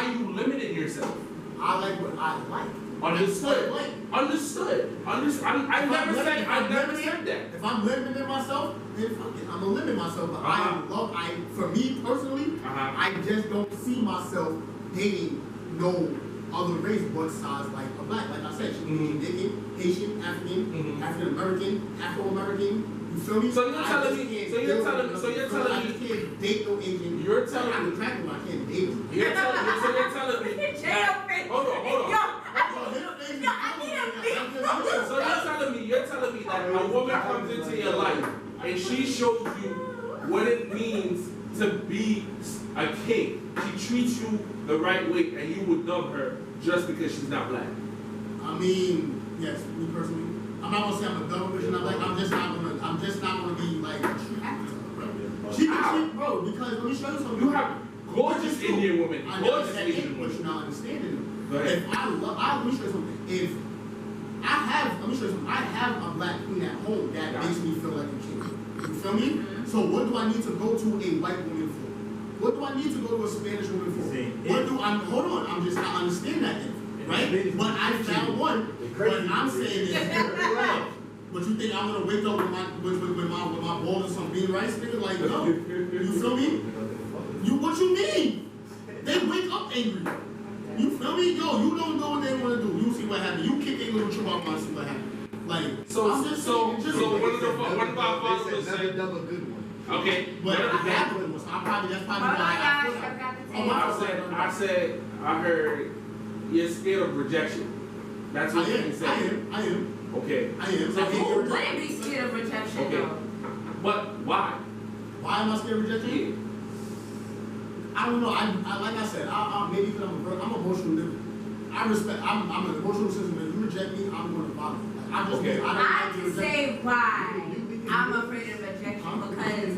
are you limiting yourself?
I like what I like.
Understood.
Like,
Understood. I never said that.
if I'm limiting myself, then fuck it. I'm gonna limit myself. But for me personally, I just don't see myself dating no other race but size like a black. Like I said, she can be Haitian, African, African American, Afro American. You feel me?
So you're telling me.
I just can't date no Asian.
You're telling
I'm
me.
attracted, but I can't date them.
You're telling me. So you're telling me. Hold on. So you're telling me that a woman comes into your life and she shows you what it means to be a king. She treats you the right way and you would dub her just because she's not black.
I mean, yes, me personally. I'm not gonna say I'm a dumb bitch, and I'm just not gonna be like attracted to her, bro. She can treat, bro, because let me show you something.
You have gorgeous Indian women,
I know
gorgeous
that
Asian
ain't what
women.
you're not understanding them.
Go ahead.
Let me show you something. I have a black queen at home that makes me feel like a king. You feel me? So what do I need to go to a white woman for? What do I need to go to a Spanish woman for? Hold on, I'm just not understand that yet, right? But I found one. What I'm saying is, but you think I'm gonna wake up with my balls and some bean rice, nigga? Like, no. You feel me? What you mean? They wake up angry. You feel me? Yo, you don't know what they want to do. You see what happened. You kick a little chihuahua and see what happened. Like,
So
I'm just saying,
one of our fathers would say,
Never good one.
okay,
but I have one, so that's probably why
I said, I heard you're scared of rejection. That's what you said.
I am.
Okay.
I am.
So who wouldn't be scared of rejection
Okay.
though?
But why?
Why am I scared of rejection?
Yeah.
I don't know. I like I said, maybe because I'm emotional living. I'm an emotional system. If you reject me, I'm going to bother. Like, I just
Okay.
I don't
I
like to
can
reject.
say why I'm afraid of rejection because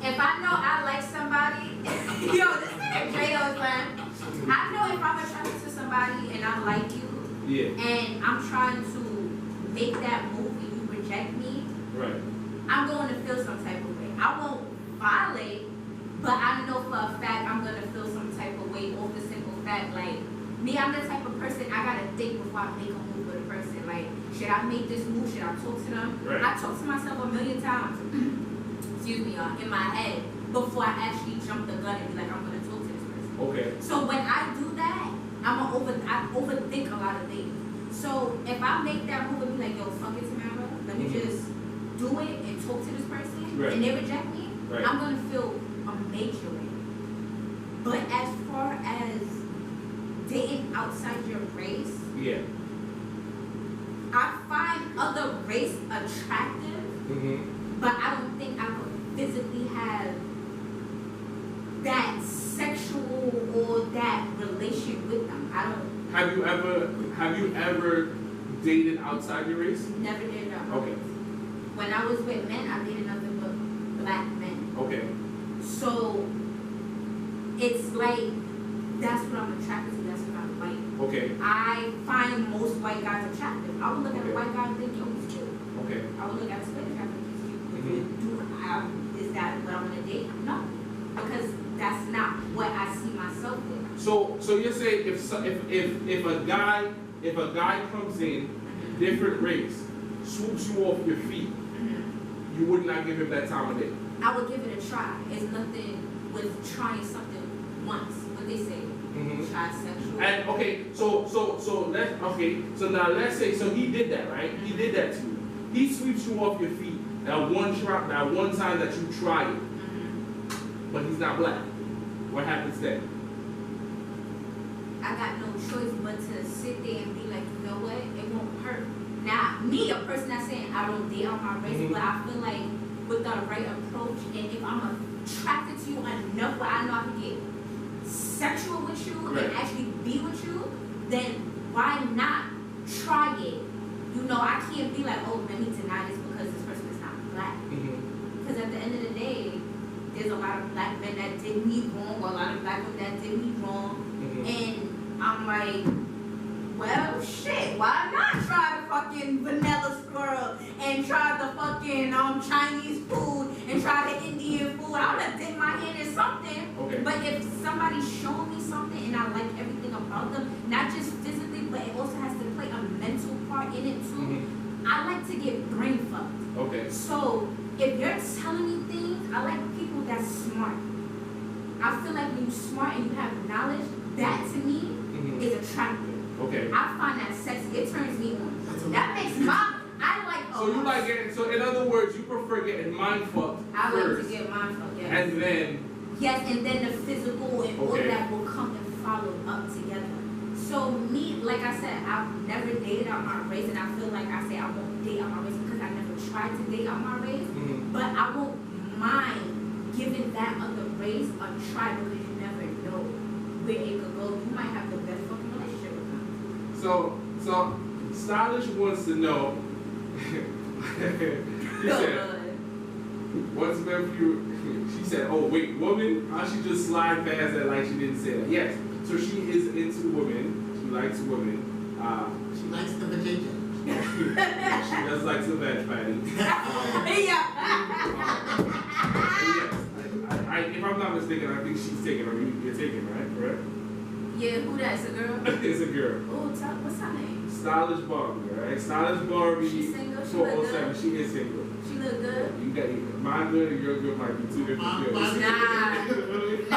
if I know I like somebody, yo, this nigga J.O.'s man. I know if I'm attracted to somebody and I like you,
Yeah.
and I'm trying to make that move and you reject me,
Right.
I'm going to feel some type of way. I won't violate, but I know for a fact I'm going to feel some type of way off the simple fact, like, me, I'm the type of person, I got to think before I make a move with a person. Like, should I make this move? Should I talk to them?
Right.
I talk to myself a million times, excuse me, in my head, before I actually jump the gun and be like, I'm going to talk to this person.
Okay.
So when I do that, I overthink a lot of things. So if I make that move and be like, yo, fuck it, Tamara, let me just do it and talk to this person,
Right.
and they reject me,
Right.
I'm gonna feel a major way. But as far as dating outside your race,
Yeah.
I find other race attractive,
Mm-hmm.
but I don't think I could physically have that sexual or that relation with them. I don't.
Have you ever dated outside your race?
Never did that.
Okay.
When I was with men, I dated nothing but black men.
Okay.
So it's like that's what I'm attracted to. That's what I like.
Okay.
I find most white guys attractive. I would look at
Okay.
a white guy and think, yo, he's cute.
Okay.
I would look at a Spanish guy and think he's cute.
Mhm.
Is that what I want to date? No, because that's not what I see myself with.
So you're saying if a guy comes in different race, swoops you off your feet, you would not give him that time of day.
I would give it a try. It's nothing with trying something once. What they say, try sexual.
And okay, so now let's say he did that, right? He did that to you. He sweeps you off your feet that one time that you try it, but he's not black. What happens then?
I got no choice but to sit there and be like, you know what? It won't hurt. Now, me, a person that's saying I don't date on my race, but I feel like with the right approach, and if I'm attracted to you enough where I know I can get sexual with you
Right.
and actually be with you, then why not try it. You know, I can't be like, oh, let me deny this because this person is not black. Because at the end of the day, there's a lot of black men that did me wrong, or a lot of black women that did me wrong. And I'm like, well, shit, why not try the fucking vanilla squirrel and try the fucking Chinese food and try the Indian food? I would have dipped my hand in something.
Okay.
But if somebody's showing me something and I like everything about them, not just physically, but it also has to play a mental part in it too, I like to get brain fucked.
Okay.
So if you're telling me things, I like people that's smart. I feel like when you're smart and you have knowledge, that to me is attractive.
Okay.
I find that sexy. It turns me on. That makes I like.
So you like getting, so in other words, you prefer getting mind fucked
I
first.
like to get mind fucked, yes.
And then.
Yes, and then the physical and all
Okay.
that will come and follow up together. So me, like I said, I've never dated out my race, and I feel like I say I won't date out my race because I never tried to date out my race. But I won't mind giving that other race a try because you never know where it could go. You might have the best fucking relationship with them.
So Stylish wants to know. He said, what's meant for you? She said, oh wait, woman? How she just slide past that like she didn't say that? Yes. So she is into women. She likes women.
She likes the vajayjay.
She does like some veg patty.
Yeah.
Yes. If I'm not mistaken, I think she's taken, or you're taken, right? Correct?
Yeah, who that? It's a girl?
It's a girl.
Oh, what's her name?
Stylish Barbie, right? Stylish Barbie.
She single? She look
407.
good?
She is single.
She look good?
You got my good and your good might be two different girls.
Nah, because if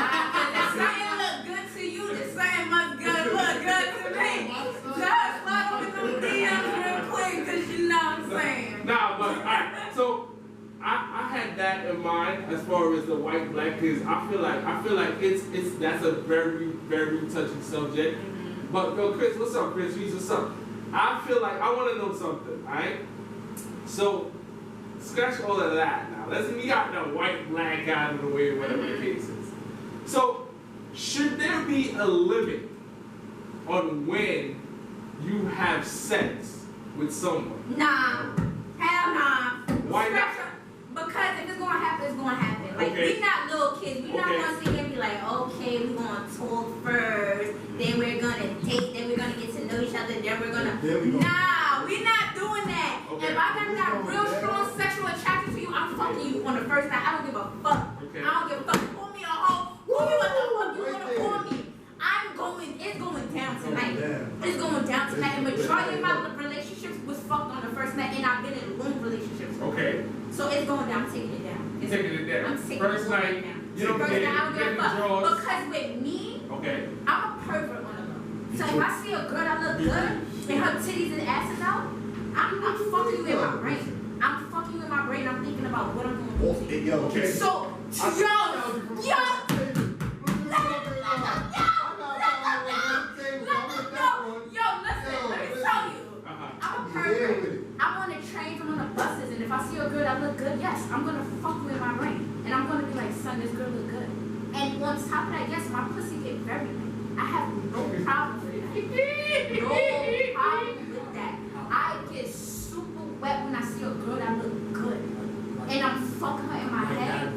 something look good to you, the same must look good to me. Just slide with them DMs real quick, because you know what I'm saying.
Nah, but alright, so I had that in mind as far as the white black, because I feel like it's that's a very, very touchy subject. But yo, Chris, what's up, Chris? What's up? I feel like I want to know something, alright? So scratch all of that now. Let's we got the white black out of the way, whatever the case is. So should there be a limit on when you have sex with someone?
Nah, hell nah.
Why not?
Because if it's gonna happen, it's gonna happen. Like
Okay.
we not little kids. We not gonna sit here and be like, okay, we gonna talk first, then we're gonna date, then we're gonna get to know each other, then we're gonna. Nah, we not doing that.
Okay.
If I got that real strong sexual attraction to you, I'm fucking you on the first night. I don't give a fuck.
Okay.
I don't give a fuck. Call me a hoe. Call me what the fuck you wanna call me. It's going down tonight. It's going down tonight. And majority of my relationships was fucked on the first night, and I've been in long relationships.
Okay.
So it's going down. I'm taking it down.
You're taking it down.
I'm taking
First
it
night,
down.
you don't
First
get
night, I don't give a fuck.
draws.
Because with me,
Okay.
I'm a pervert on a low. So if I see a girl that look good and her titties and asses out, I'm fucking you in my brain. I'm fucking you in my brain. I'm thinking about what I'm going to do.
Yo, okay.
So, I'm on the trains, I'm on the buses, and if I see a girl that look good, yes, I'm gonna fuck you in my brain. And I'm gonna be like, son, this girl look good. And on top of that, yes, my pussy get very wet. I have no problem with that. No problem with that. I get super wet when I see a girl that look good. And I'm fucking her in my head.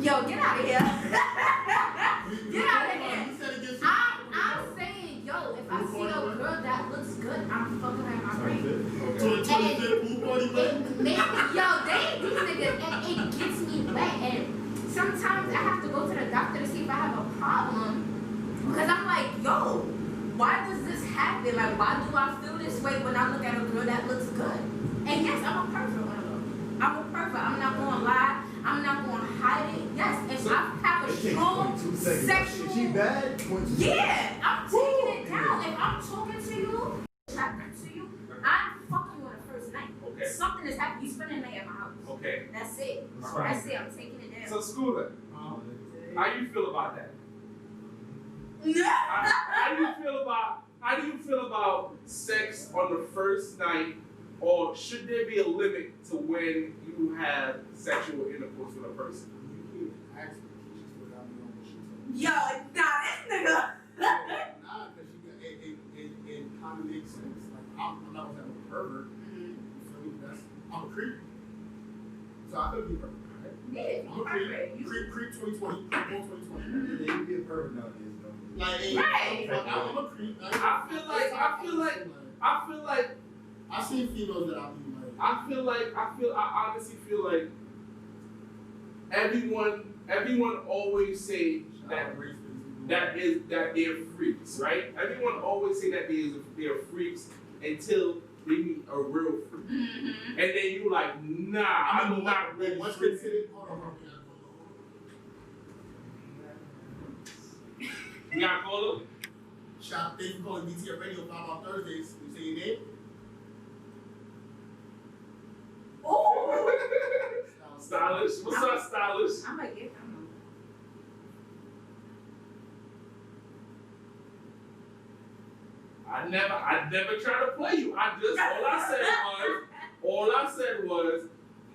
Yo, get out of here. Get out of here. I'm saying, yo, if I see a girl that looks good, I'm fucking her in my brain. These niggas, and it gets me wet. And sometimes I have to go to the doctor to see if I have a problem. Because I'm like, yo, why does this happen? Like, why do I feel this way when I look at a girl that looks good? And yes, I'm a pervert. I'm a pervert. I'm not going to lie. I'm not going to hide it. Yes, if I have a strong sexual...
She bad?
Yeah, I'm taking it down. If I'm talking to you, I'm fucking you on the first night.
Okay.
Something is happening. You spending the night at my house.
Okay.
That's it.
All right.
That's it. I'm taking it down.
So Schooler, how you feel about that? How do you feel about sex on the first night, or should there be a limit to when you have sexual intercourse with a person?
Yo, nah, this nigga.
Nah, because it kind of makes sense. Like, I'm not gonna say I'm a pervert.
Mm-hmm.
You feel me? I'm a creep. So I could be a pervert. Right?
Yeah,
I'm a creep. Creep 2020. Creep on 2020.
Yeah, you can be a pervert nowadays, though.
Like, hey,
Right.
I'm a creep.
I feel like
I've seen females that I've been like.
I honestly feel like everyone always say that they're freaks, right? Everyone always say that they're freaks until they meet a real freak.
Mm-hmm.
And then you like, nah, I'm not really
What's
freak.
considered? Hold on.
You got to call them?
Shout, thank you for calling BTF Radio VybeoutThursdays. You say your name?
Ooh.
Stylish. What's up, Stylish?
I'm gonna get
I never try to play you. All I said was,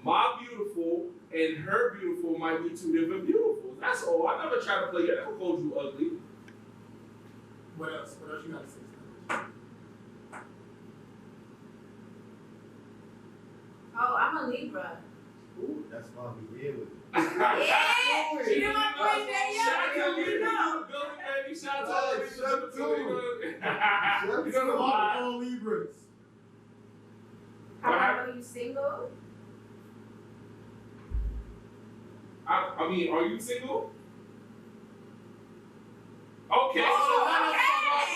my beautiful and her beautiful might be two different beautifuls. That's all. I never try to play you. I never called you ugly.
What else? What else you got to say?
Oh, I'm a Libra.
Ooh, that's why we here with it.
Yeah! You know my boy
Shout out to
Jay, you know.
Building, baby. Shout
Oh,
out to
shout out to
you. You know
All Libras.
How are you single?
I mean, are you single? Okay.
Oh,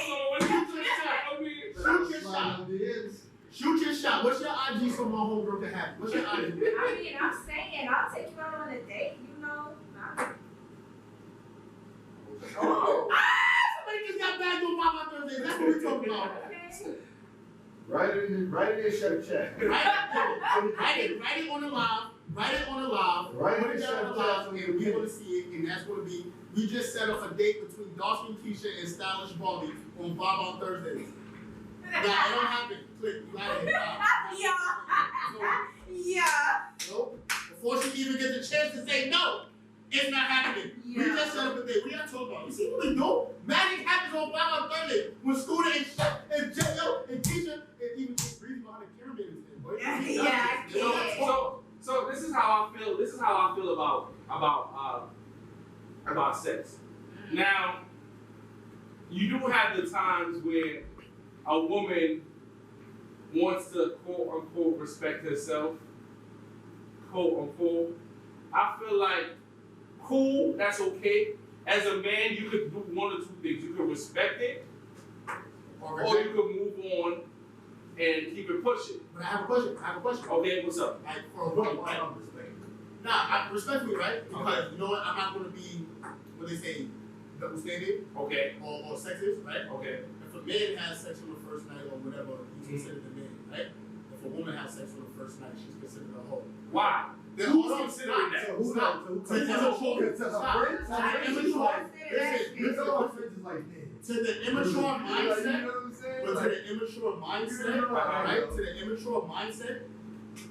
So when you just shot, I mean,
Shoot your shot. Shoot your shot. What's your IG so my homegirl can have? What's your IG?
I mean, I'm saying I'll take you out on a date, you know.
Oh! Somebody just got back on VybeoutThursdays. That's what we talking about.
Okay.
Write it in shut a check.
Write it on the live. Write it on the live.
Write
Put
it
it down on the
down.
live, and we're gonna see it. And that's gonna be. We just set up a date between Dawson Keisha and Stylish Barbie on VybeoutThursdays. Nah, it don't happen. Click. You got it.
Yeah.
Nope. Before she even gets a chance to say no, it's not happening. We
Yeah.
just set up a date. We gotta talk about it. You see what we do? Magic happens on VybeoutThursdays when Scooter and J.O. and Keisha and even breathing behind the camera is there, boy.
Yeah, I can't.
So this is how I feel. This is how I feel about sex. Now, you do have the times where a woman wants to quote unquote respect herself, quote unquote. I feel like cool, that's okay. As a man, you could do one or two things. You could respect it, or you could move on and keep it pushing.
But I have a question.
Okay, what's up?
Like for a woman, right? Nah, respectfully, right? Because you know what? I'm not gonna be what they say, double standard
Okay,
or sexist, right?
okay.
If a man has sex on the first night or whatever, he's considered a man, right? If a woman has sex on the first night, she's considered a hoe.
Why?
Then
Who's
hold on,
considering that?
So
Who's
who's not?
not? So who's
To the immature, to the immature mindset, but to the immature mindset, right? To the immature mindset,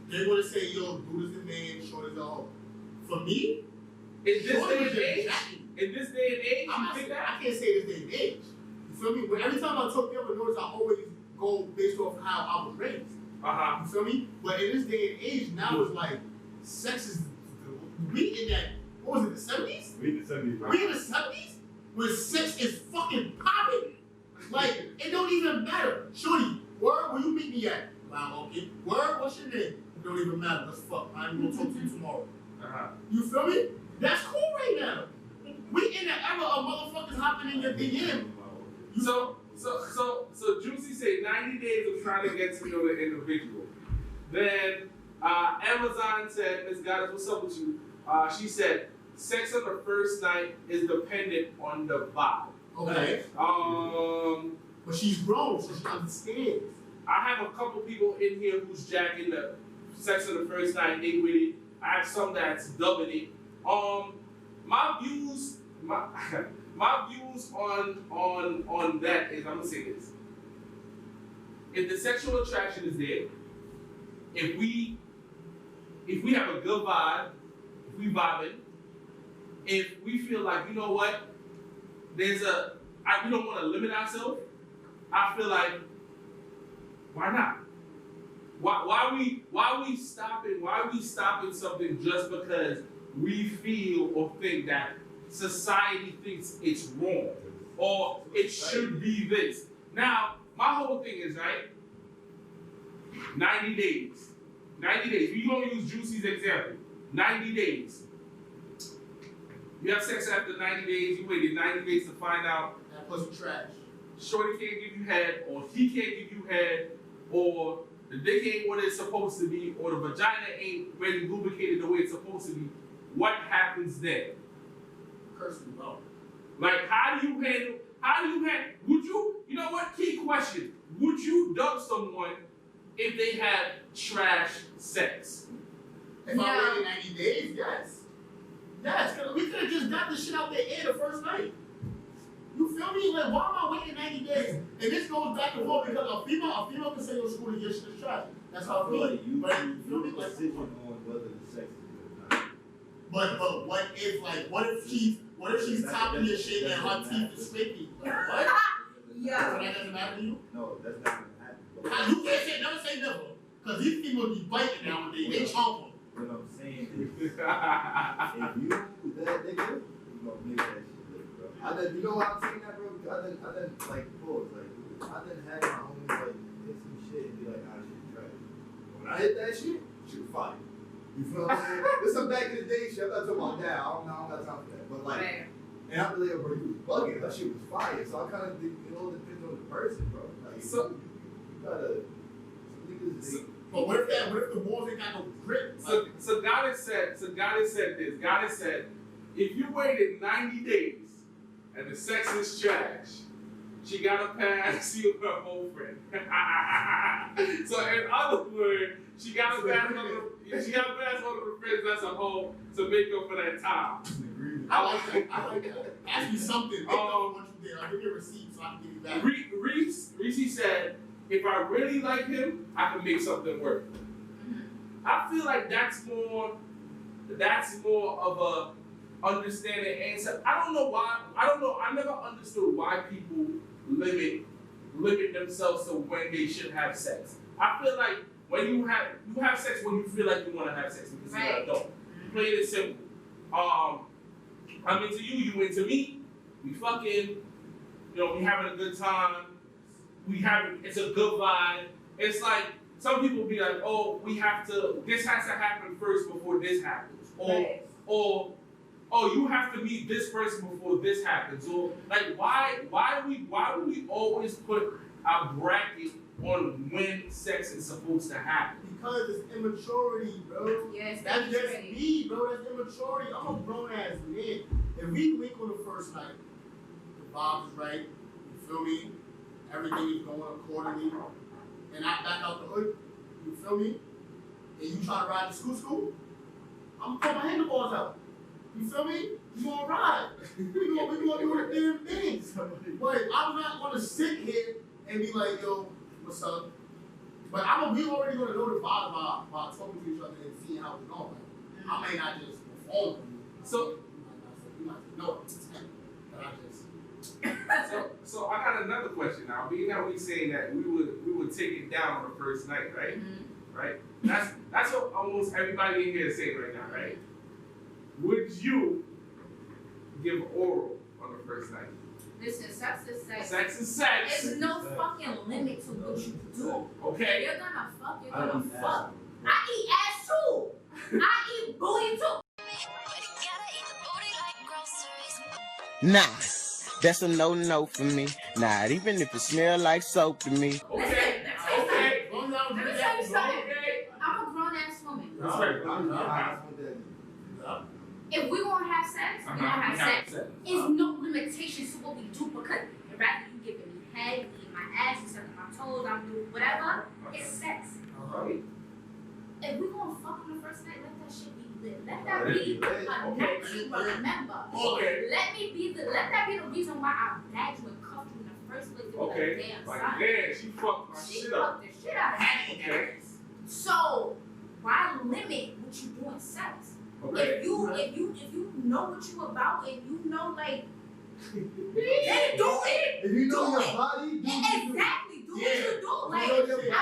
they're gonna say, yo, dude is the man, short is a hoe. For me,
In this
short
day
is
and
just
age,
jacking.
in this day and age,
I'm
you
not
think
saying,
that?
I can't say this day and age. You feel me? But every time I talk to you, notice I always go based off how I was raised. You feel me? But in this day and age, now it's like sex is we in that. What was it? The 70s?
We in the 70s, right?
We in the 70s where sex is fucking popping. Like it don't even matter. Shorty, word, where you meet me at? Wow, okay. Word, what's your name? It don't even matter. Let's fuck. I'm gonna talk to you tomorrow. You feel me? That's cool right now. We in the era of motherfuckers hopping in your DM.
So Juicy said 90 days of trying to get to know the individual. Then Amazon said, Miss Goddess, what's up with you? She said, sex on the first night is dependent on the vibe.
Okay. But she's grown, so she understands.
I have a couple people in here who's jacking the sex on the first night, they with it. I have some that's dubbing it. My views on that is, I'm gonna say this. If the sexual attraction is there, if we have a good vibe, if we vibing, if we feel like, you know what, we don't want to limit ourselves, I feel like Why not? Why we stopping something just because we feel or think that society thinks it's wrong or it should be this? Now, my whole thing is, right, 90 days. 90 days. We're going to use Juicy's example. 90 days. You have sex after 90 days. You waited 90 days to find out.
That pussy trash.
Shorty can't give you head, or he can't give you head, or the dick ain't what it's supposed to be, or the vagina ain't really lubricated the way it's supposed to be. What happens then?
Curse me, bro.
Like, how do you handle, would you know what, key question, would you dump someone if they had trash sex?
If I waited 90 days, yes. Yes, cause we could have just got this shit out there the first night. You feel me? Like, why am I waiting 90 days? And this goes back and forth because a female can say your school your shit is trash. That's how I feel.
Like you
feel me? Like,
decision on whether the sex is good or not.
but what if she's topping your shit and her teeth is flaky? Like, what?
Yeah.
So that doesn't matter to you?
No, that's not gonna happen.
Now, you can't say never say never. Cause these females be biting nowadays. They chomp them.
What I'm saying is, if you that nigga, you gonna make that shit live, bro. You know why I'm saying that, bro? I done like pause, like I done had my homies like hit some shit and be like, nah, shit trash. When I hit that shit was fire. You feel what I'm saying? There's some back in the day shit. I'm not talking about that. I don't got time for that. But like, and I'm like, bro, you was bugging. That shit was fire. So I kind of think it all depends on the person, bro. Like,
So
you gotta.
But what if the walls ain't got no grip?
So God has said this. God has said, if you waited 90 days and the sex is trash, she gotta pass you her whole friend. So in other words, she gotta pass one of the friends that's a hoe to make up for that time.
I like that. Ask me something. Make up what you did. I'll give you a receipt so I can give you back.
Reese said, if I really like him, I can make something work. I feel like that's more of a understanding answer. I don't know why. I never understood why people limit themselves to when they should have sex. I feel like when you have sex when you feel like you want to have sex because you're an adult. Plain and simple. I'm into you, you into me. We fucking, we having a good time. It's a good vibe. It's like, some people be like, oh, this has to happen first before this happens. Or you have to meet this person before this happens. Or like, why do we always put a bracket on when sex is supposed to happen?
Because it's immaturity, bro.
Yes,
that's just me, bro. That's immaturity. I'm a grown ass man. If we link on the first night, the vibe is right, you feel me? Everything is going accordingly, and I back out the hood, you feel me? And you try to ride the school, I'm gonna put my handlebars out. You feel me? You gonna ride. We gonna do the damn things. But I'm not gonna sit here and be like, yo, what's up? But we already gonna know the vibe by talking to each other and seeing how it's going. I may not just perform.
So
you might know it, but I just.
So I got another question now. Being that we saying that we would take it down on the first night, right? Mm-hmm. Right? That's what almost everybody in here is saying right now, right? Would you give oral on the first night?
Listen, sex is sex.
Sex is sex.
There's no fucking limit to what you do.
Okay.
You're gonna fuck, you're gonna fuck. I eat ass too. I eat booty too.
Nah, that's a no for me. Not even if it smell like soap to me.
Okay. Okay.
Let me tell you something. I'm a grown ass woman.
That's right.
If we gonna have sex, we gonna have sex. There's no limitations to what we do because rather you giving me head, you eating my ass, you sucking my toes, I'm doing whatever. It's sex.
Alright.
If we gonna fuck on the first night, let that shit be lit. Let that be a night you remember.
Okay.
Let that be the reason why I bagged you and cuffed you in the first place.
Okay.
Damn,
like,
son.
damn, she fucked my shit up.
She fucked the shit out of me.
Okay.
So why limit what you do in sex?
Okay.
If you know what you about and you know like then do it.
If you know
do
your
it.
body,
Exactly, do what you do. Like,
You know your body
I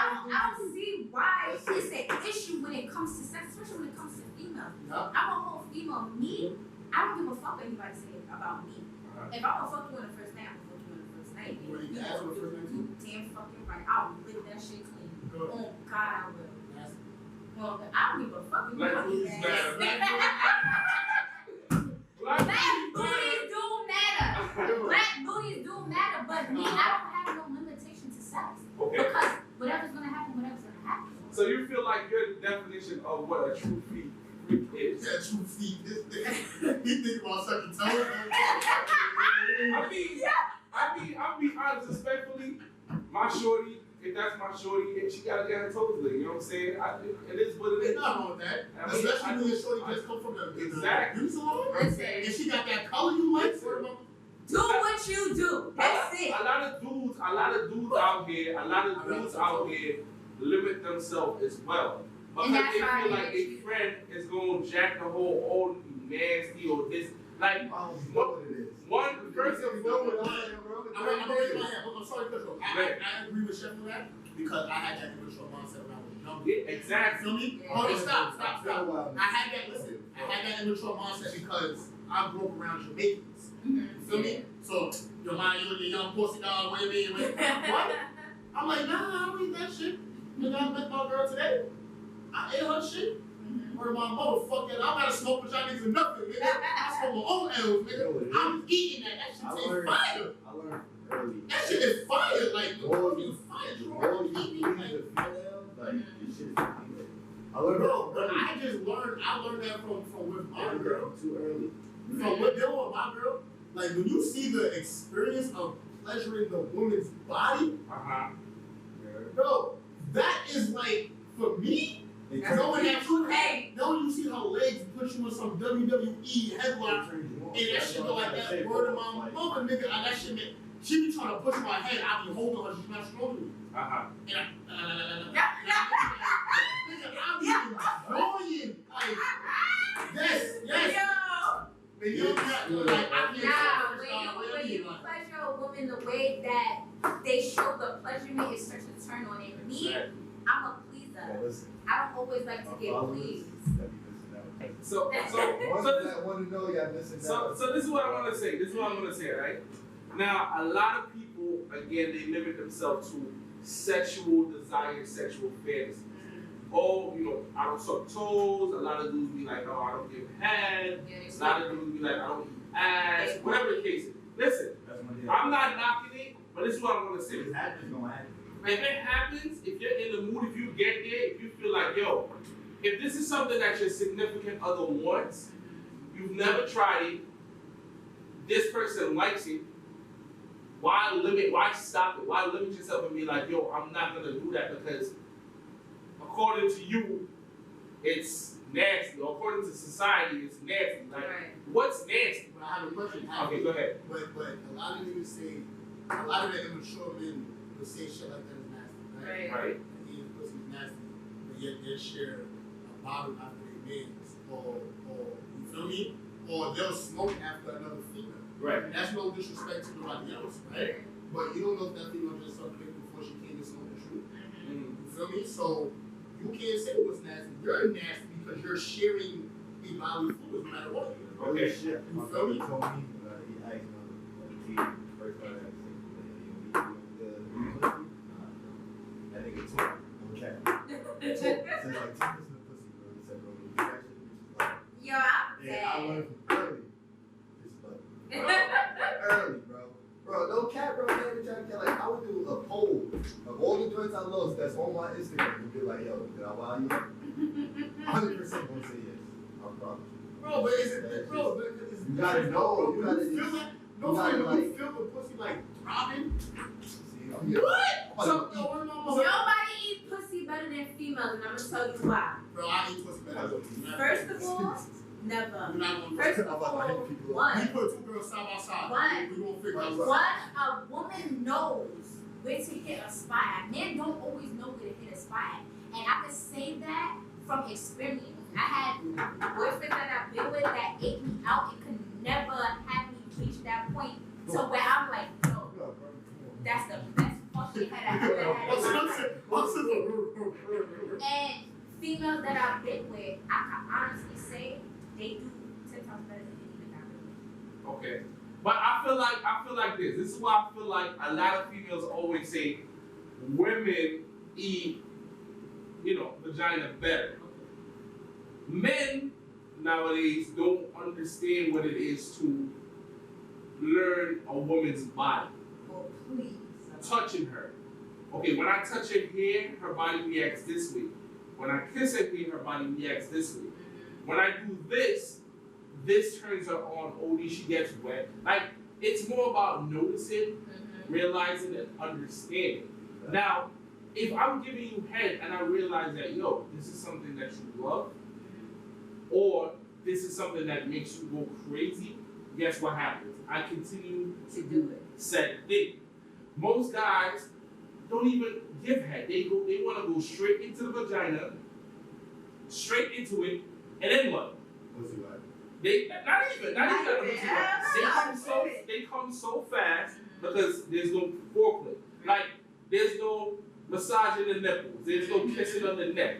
don't
do
see why
That's
it's an issue when it comes to sex, especially when it comes to females.
Yup.
I'm a whole female. Me, I don't give a fuck what anybody say about me. If I'm gonna fuck you on the first night, I'm gonna fuck you on the first night.
What, you ask on the first night too?
You damn fucking right. I'll lick that shit clean.
Good.
Oh God, I will.
That's
Well, I don't give a fuck.
Black booties matter. Black
Black booties do matter. Black booties do matter, but me, I don't have no limitation to sex.
Okay.
Because whatever's gonna happen, whatever's gonna happen.
So you feel like you're the definition of what a true freak is?
that true feet. This nigga, he think about sucking toes.
I'll be honest, respectfully, my shorty, if that's my shorty, she gotta get her toes licked, you know what I'm saying? It is what it
There's
is.
nothing wrong with that.
I mean,
Especially when your shorty just come from the
Exactly.
beauty salon.
Listen.
If she got that color you like, what about?
Do what you do. That's it.
A lot of dudes out here limit themselves as well. Because
And that's
they
why
feel
I
like
hate
their
you.
friend is going to jack the whole all nasty or this. Like,
I don't know what it is.
one person
You know what I'm saying, bro?
I'm raising my hand. I'm sorry, Chris. I agree with Chef on that because I had that immature mindset when I was younger.
Yeah, exactly.
Feel me?
Yeah.
Hold on, stop. I had that. Listen, I had that immature mindset because I grew up around Jamaicans. You feel me? So your mind, you and your young pussy dog. Wait a minute. What? I'm like, nah, I don't eat that shit. Nigga, I met my girl today. I ate her shit. Where my motherfucker, I'm not smoke with y'all niggas or nothing, nigga. I smoke my own L's, nigga. I'm eating that. That shit tastes fire.
I learned early.
That shit is fire. Like, the
More
fucking fire. You
more
know
you
what
please
I
the
mean?
female, like, this shit is female. I learned
Bro,
early.
I learned that from with my girl.
Too early.
From what dealing with my girl. Like, when you see the experience of pleasuring the woman's body, bro, that is like, for me, knowing that knowing you see her legs put you in some WWE headlock, and that shit go like that, word of my mother, nigga, that shit, man, she be trying to push my head, I be holding her, she's not strong with me. And I'm enjoying, like, yes. And you got, like, I can't
When you pleasure a woman the way that they show the pleasurement is such a turn on it. Me, I'm a pleaser. I don't always like to get pleased.
So
Ones that want to know y'all missing out.
So this is what I want to say. This is what I'm going to say, right? Now, a lot of people, again, they limit themselves to sexual desire, sexual fantasy. Oh, you know, I don't suck toes. A lot of dudes be like, oh, I don't give head. A lot of dudes be like, I don't eat ass. Whatever the case is. Listen, I'm not knocking it, but this is what I'm going to say.
If it happens, don't happen.
If it happens, if you're in the mood, if you get there, if you feel like, yo, if this is something that your significant other wants, you've never tried it, this person likes it, why stop it? Why limit yourself and be like, yo, I'm not gonna do that because according to you, it's nasty, or according to society, it's nasty. Like, what's nasty?
But I have a question.
Okay, go ahead.
But a lot of niggas say, a lot of the immature men will say shit like that is nasty, right?
Right.
And eating pussy is nasty, but yet they share a bottle after they mans, or you feel me? Or they'll smoke after another female.
Right.
And that's no disrespect to nobody else, right? But you don't know if that female just sucked dick before she came to smoke the truth. You feel me? So you can't say what's nasty. You're nasty because you're sharing the bodily fluids no matter what.
Okay.
Shit.
You feel me?
He told me, he asked me, first time I asked him, that nigga took no cap. Says like 10% of pussy, bro. He said, bro, you actually like,
Yo, I'm
yeah, I
dead.
learned from early. Early, bro. Bro, no cap, bro. Man, we trying to get like, I would do a poll of all the joints I lost that's on my Instagram and be like, yo, did I wow you? 100% gonna say yes. I promise you.
Bro, but is it, bro, but it's,
You gotta know. You gotta
feel
just.
that?
you
No,
gotta,
you
like-
feel the pussy like throbbing?
See, I'm here.
What?
So-
Yo, where my mama?
Nobody eat pussy better than females, and I'm gonna tell you why.
Bro, I eat pussy better than you.
First of all, never.
You're not gonna
First of
I'm
all,
about to hit people
we
one,
put two girls side by side.
One.
We gonna figure out
a woman knows where to hit a spot at. Men don't always know where to hit a spot at. And I can say that from experience. I had boyfriends that I've been with that ate me out and could never have me reach that point to where I'm like, yo, that's the best fucking head I ever And females that I've been with, I can honestly say they do 10 times better than any nigga I've been with.
Okay. But I feel like this. This is why I feel like a lot of females always say women eat, vagina better. Men nowadays don't understand what it is to learn a woman's body.
Oh, please.
Touching her. Okay, when I touch her here, her body reacts this way. When I kiss her here, her body reacts this way. When I do this turns her on. Only she gets wet. Like, it's more about noticing, realizing, and understanding. Now, if I'm giving you head and I realize that, yo, this is something that you love, or this is something that makes you go crazy, guess what happens? I continue to do said thing. Most guys don't even give head. They want to go straight into the vagina, straight into it, and then what?
Pussy whack.
They come so fast because there's no foreplay. Like, there's no massaging the nipples. There's no kissing on the neck.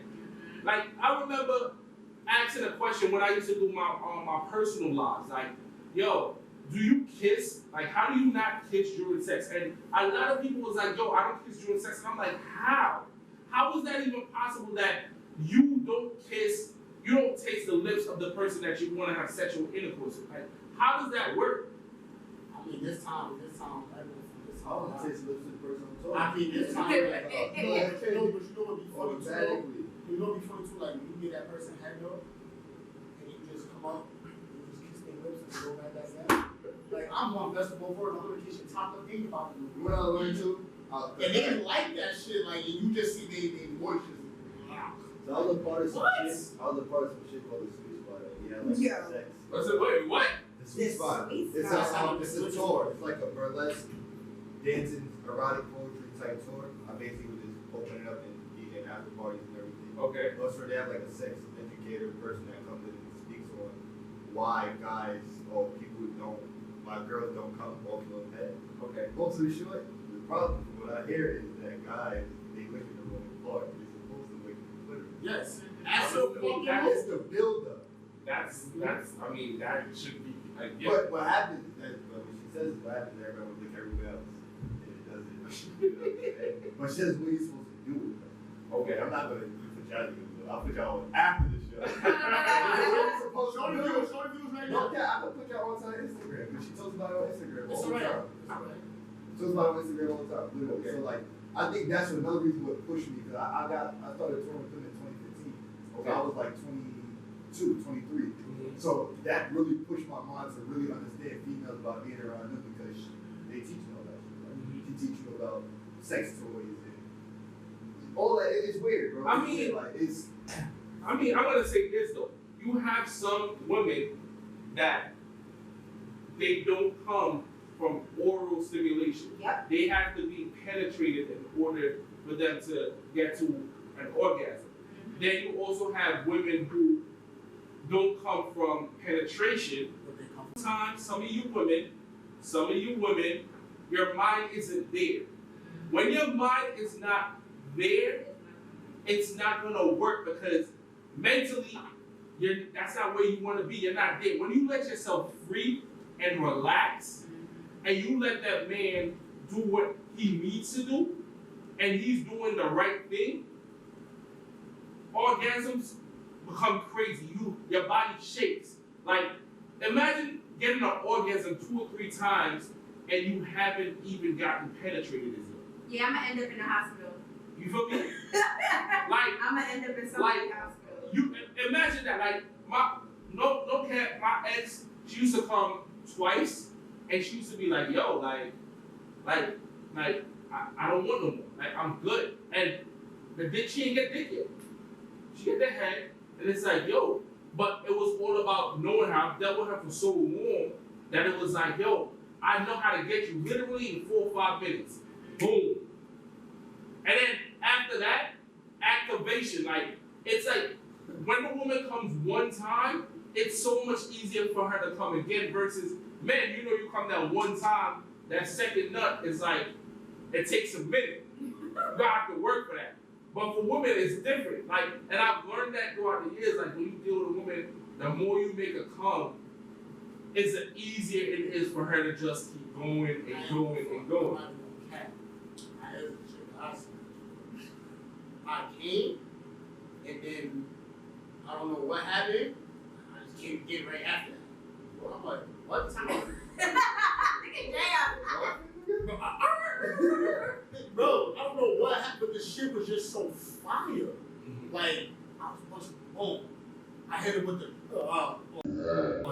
Like, I remember asking a question when I used to do my personal lives. Like, yo, do you kiss? Like, how do you not kiss during sex? And a lot of people was like, yo, I don't kiss during sex. And I'm like, how? How is that even possible that you don't kiss, you don't taste the lips of the person that you want to have sexual intercourse with? Like, how does that work?
I mean, this time,
I want to taste lips of the person I'm talking.
I mean, this time,
Yeah.
but you know what be funny too?
Automatically.
You know what be funny too? Like, when you get that person head up, and you just come up, you just kiss their lips and go back like that. Like, I'm one best of both worlds. I'm gonna kiss your top lip and your bottom lip.
You know what I learned too?
And they like that shit, like, and you just see they voice just,
So I was a part of some shit. I was a part of some shit called the sweet spot. Yeah, like sex.
I said, wait, what?
The sweet spot.
Sweet
It's
spot.
it's a tour. It's like a burlesque, dancing, erotic poetry type tour. I basically would just open it up and be in after parties and everything.
Okay.
Also, they have like a sex educator person that comes in and speaks on why guys or people who don't, why girls don't come walking on head.
Okay.
Long story short, the problem from what I hear is that guys, they lick in the wrong part. They're supposed to lick the clitoris.
yes.
That's
So
That is the buildup.
That's, I mean, that should be, like, yeah.
But what happens is that, when she says what happens, everybody will lick everywhere else. And it doesn't. But she says what you're supposed to do with it.
Okay.
I'm not going to put y'all in the middle. I'll put y'all on after the show.
Show the views right
No,
now.
yeah, I'm going to put y'all on Instagram. Because she talks about it on Instagram
It's
all the
alright.
time.
It's alright.
She talks about it on Instagram all the time. Literally.
Okay.
So, like, I think that's another reason what pushed me. Because I started touring with them in 2015. So I was like 22, 23. So that really pushed my mind to really understand females about being around them because they teach you all that shit. Like, she teach you about sex toys and all that. It's weird, bro.
I mean, I'm gonna say this though. You have some women that they don't come from oral stimulation.
Yep.
They have to be penetrated in order for them to get to an orgasm. Then you also have women who don't come from penetration. Sometimes some of you women, your mind isn't there. When your mind is not there, it's not gonna work because mentally, that's not where you want to be. You're not there. When you let yourself free and relax, and you let that man do what he needs to do, and he's doing the right thing, orgasms become crazy. Your body shakes. Like, imagine getting an orgasm 2 or 3 times and you haven't even gotten penetrated as yet.
Yeah, I'm gonna end up in the hospital.
You feel me? Like,
I'm gonna end up in somebody's hospital.
you imagine that. Like, no cat, my ex, she used to come twice and she used to be like, yo, like I don't want no more. Like, I'm good. And she ain't get dick yet. She get the head. And it's like, yo, but it was all about knowing how I've dealt with her for so long that it was like, yo, I know how to get you literally in 4 or 5 minutes. Boom. And then after that, activation. Like, it's like when the woman comes one time, it's so much easier for her to come again versus men, you come down one time, that second nut is like, it takes a minute. You gotta have to work for that. But for women, it's different. Like, and I've learned that throughout the years. Like, when you deal with a woman, the more you make her come, it's the easier it is for her to just keep going and going and going.
I came, and then I don't know what happened. I just came get right after that. Well, I'm like, what time?
Look at
Bro, I don't know what happened, but the shit was just so fire. Like, I was watching, boom. I hit it with the,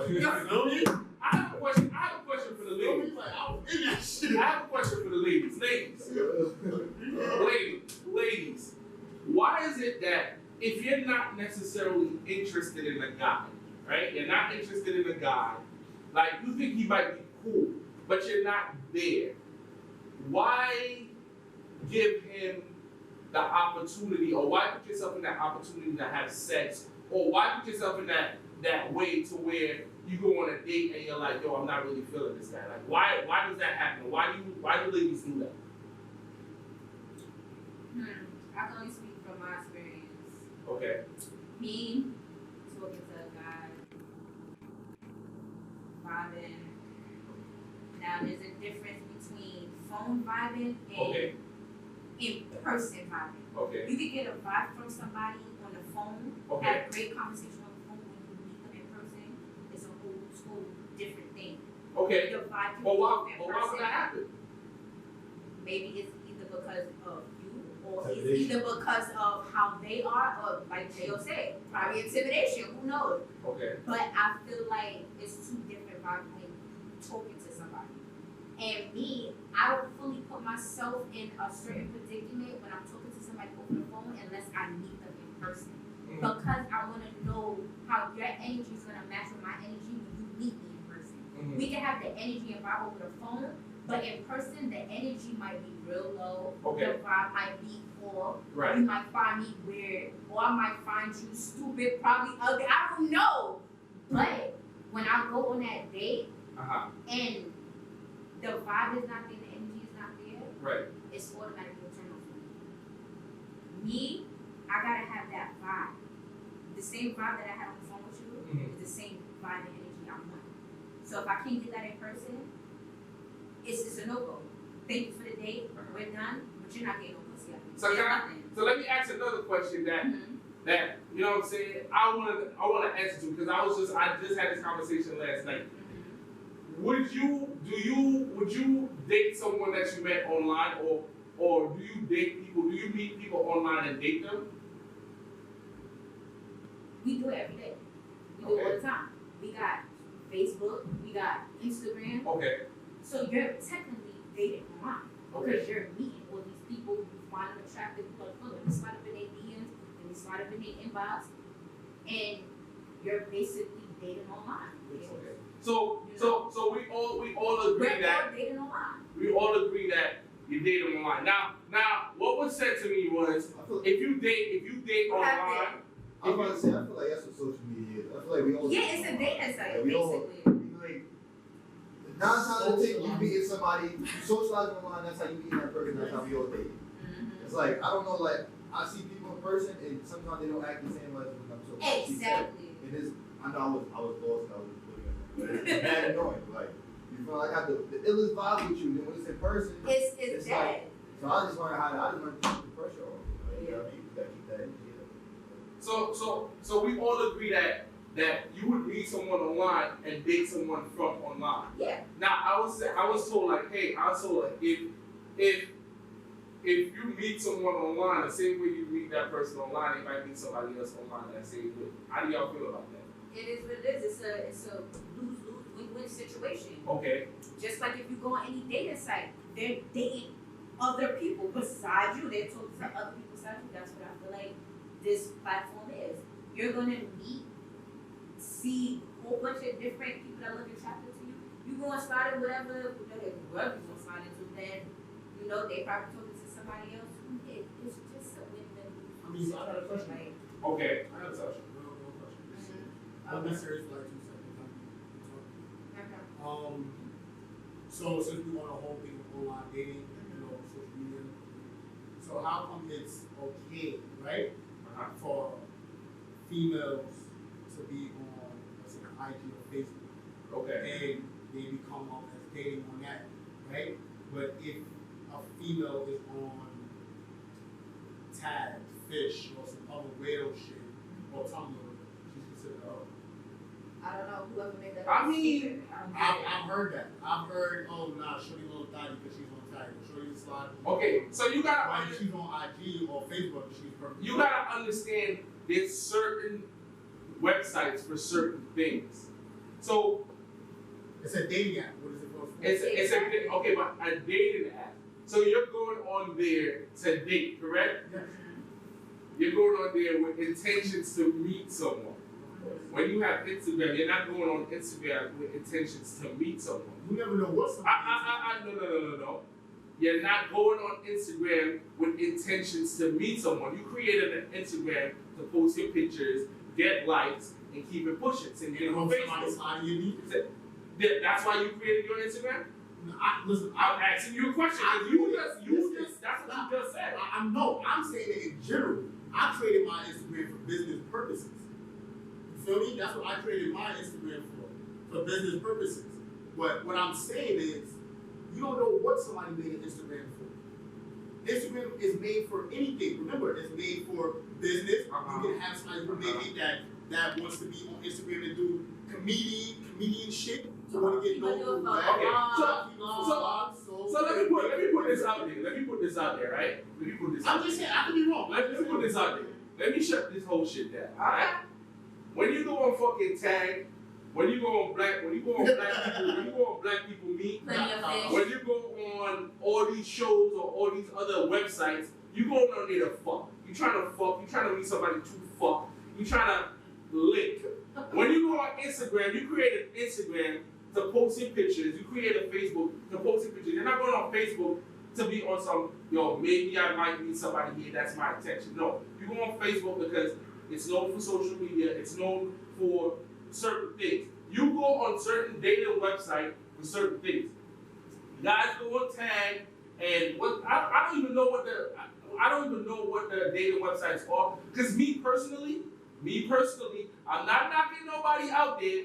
you know me?
I have a question for the ladies.
Like, I was in that shit.
I have a question for the ladies. Ladies, why is it that if you're not necessarily interested in a guy, right? You're not interested in a guy, like you think he might be cool, but you're not there. Why give him the opportunity, or why put yourself in that opportunity to have sex, or why put yourself in that way to where you go on a date and you're like, yo, I'm not really feeling this guy. Like, why does that happen? Why do ladies do that?
I can only speak from my experience.
Okay.
Me talking to a guy, vibing. Now there's a difference between phone vibing and in-person vibing.
Okay.
You can get a vibe from somebody on the phone, have great conversation on the phone. When you meet them in person, it's a whole different thing.
Okay.
Your vibe can
Why
in
would
person.
that happen?
Maybe it's either because of you, or it's either because of how they are, or like J.O. said, probably intimidation, who knows?
Okay.
But I feel like it's two different vibes when talking to somebody. And me, I don't fully put myself in a certain predicament when I'm talking to somebody over the phone unless I meet them in person. Because I want to know how your energy is going to match with my energy when you meet me in person. We can have the energy and vibe over the phone, but in person, the energy might be real low. The vibe might be off.
Right.
You might find me weird, or I might find you stupid, probably ugly. I don't know. But when I go on that date, and the vibe is not there, the energy is not there,
right,
it's automatically a turn off for me. Me, I gotta have that vibe. The same vibe that I had on the phone with you is the same vibe and energy I want. So if I can't get that in person, it's just a no-go. Thank you for the date, we're done, but you're not getting no pussy out of me.
So let me ask another question that you know what I'm saying, I wanna answer to, because I just had this conversation last night. Would you date someone that you met online, or do you meet people online and date them?
We do it every day. We do it all the time. We got Facebook, we got Instagram.
Okay.
So you're technically dating online. Because you're meeting all these people, you find them attractive, you slide up in their DMs, and you slide up in their inbox, and you're basically dating online.
Okay. So we all agree that
dating online.
We all agree that you date them online. Now what was said to me was if you date online.
I was about to say, I feel like that's what social media is. I feel like we all
it's a dating site,
we
basically.
Like 9 times out of 10, you meet somebody, you socialize online, that's how you meet that person, that's how we all date. It's like, I don't know, like, I see people in person, and sometimes they don't act the same as when I'm so
Exactly.
It is, I know I was lost and I was looking at them, but it's bad annoying. Like, you feel like I got the illest vibe with you, then when it's in person,
it's dead.
like, so I just learned how to keep the pressure on. Like, you know what I mean? You gotta keep that energy.
So we all agree that you would meet someone online and date someone from online.
Yeah.
Now I was told like, hey, if you meet someone online the same way you meet that person online, they might meet somebody else online that same way. How do y'all feel about that?
It is what it is. It's a lose-lose, win-win situation.
Okay.
Just like if you go on any dating site, they're dating other people besides you. They're talking to other people besides you. That's what I feel like this platform is. You're gonna see a whole bunch of different people that look attractive to you. You gonna slide in whatever you're gonna slide into, then they probably talking to somebody else. It's just a win-win.
I mean, I got a question.
Okay. I got a question.
Real question. I'll be serious for like 2 seconds. So since we want a whole thing of online dating, social media, so So how come it's okay, right,
Uh-huh.
for females to be on, let's say, IG or Facebook,
Okay.
and they become up as dating on that, right? But if a female is on Tag, Fish, or some other whale shit, or Tumblr, she's considered
I don't know whoever made that.
I mean,
I've heard that. I've heard, oh nah, Shorty little thotty because she's on Tag. Shorty slide.
okay, so you gotta
Why she's on IG or Facebook, she's perfect.
you gotta understand there's certain websites for certain things. So
It's a dating app. What is it called?
it's a okay, but a dating app. So you're going on there to date, correct?
Yeah.
You're going on there with intentions to meet someone. When you have Instagram, you're not going on Instagram with intentions to meet someone.
You never know what somebody
No. You're not going on Instagram with intentions to meet someone. You created an Instagram to post your pictures, get likes, and keep it pushing. Send it on Facebook.
sliding your DMs.
That's why you created your Instagram?
Listen,
I'm asking you a question. That's what you just said.
I'm saying it in general. I created my Instagram for business purposes. You feel me? That's what I created my Instagram for business purposes. But what I'm saying is, you don't know what somebody made an Instagram for. Instagram is made for anything. Remember, it's made for business.
Uh-huh.
You can have somebody who make it that wants to be on Instagram and do comedian shit. So want to get
People do it
known
for
for
vlogs.
So let me put this out there. Let me put this out there, right? Let me put this out
I'm just saying, I could be wrong.
Let me put this out there. Let me shut this whole shit down. Alright? When you go on fucking Tag, when you go on black people meet,
Plenty of fish.
when you go on all these shows or all these other websites, you going on there to fuck. You trying to meet somebody to fuck. You trying to link. When you go on Instagram, you create an Instagram to post your pictures. You create a Facebook to post your pictures. You're not going on Facebook to be on some, maybe I might meet somebody here, that's my intention. No, you go on Facebook because it's known for social media, it's known for certain things. You go on certain dating websites for certain things. Guys go on Tag and I don't even know what the dating websites are. Because me personally, I'm not knocking nobody out there.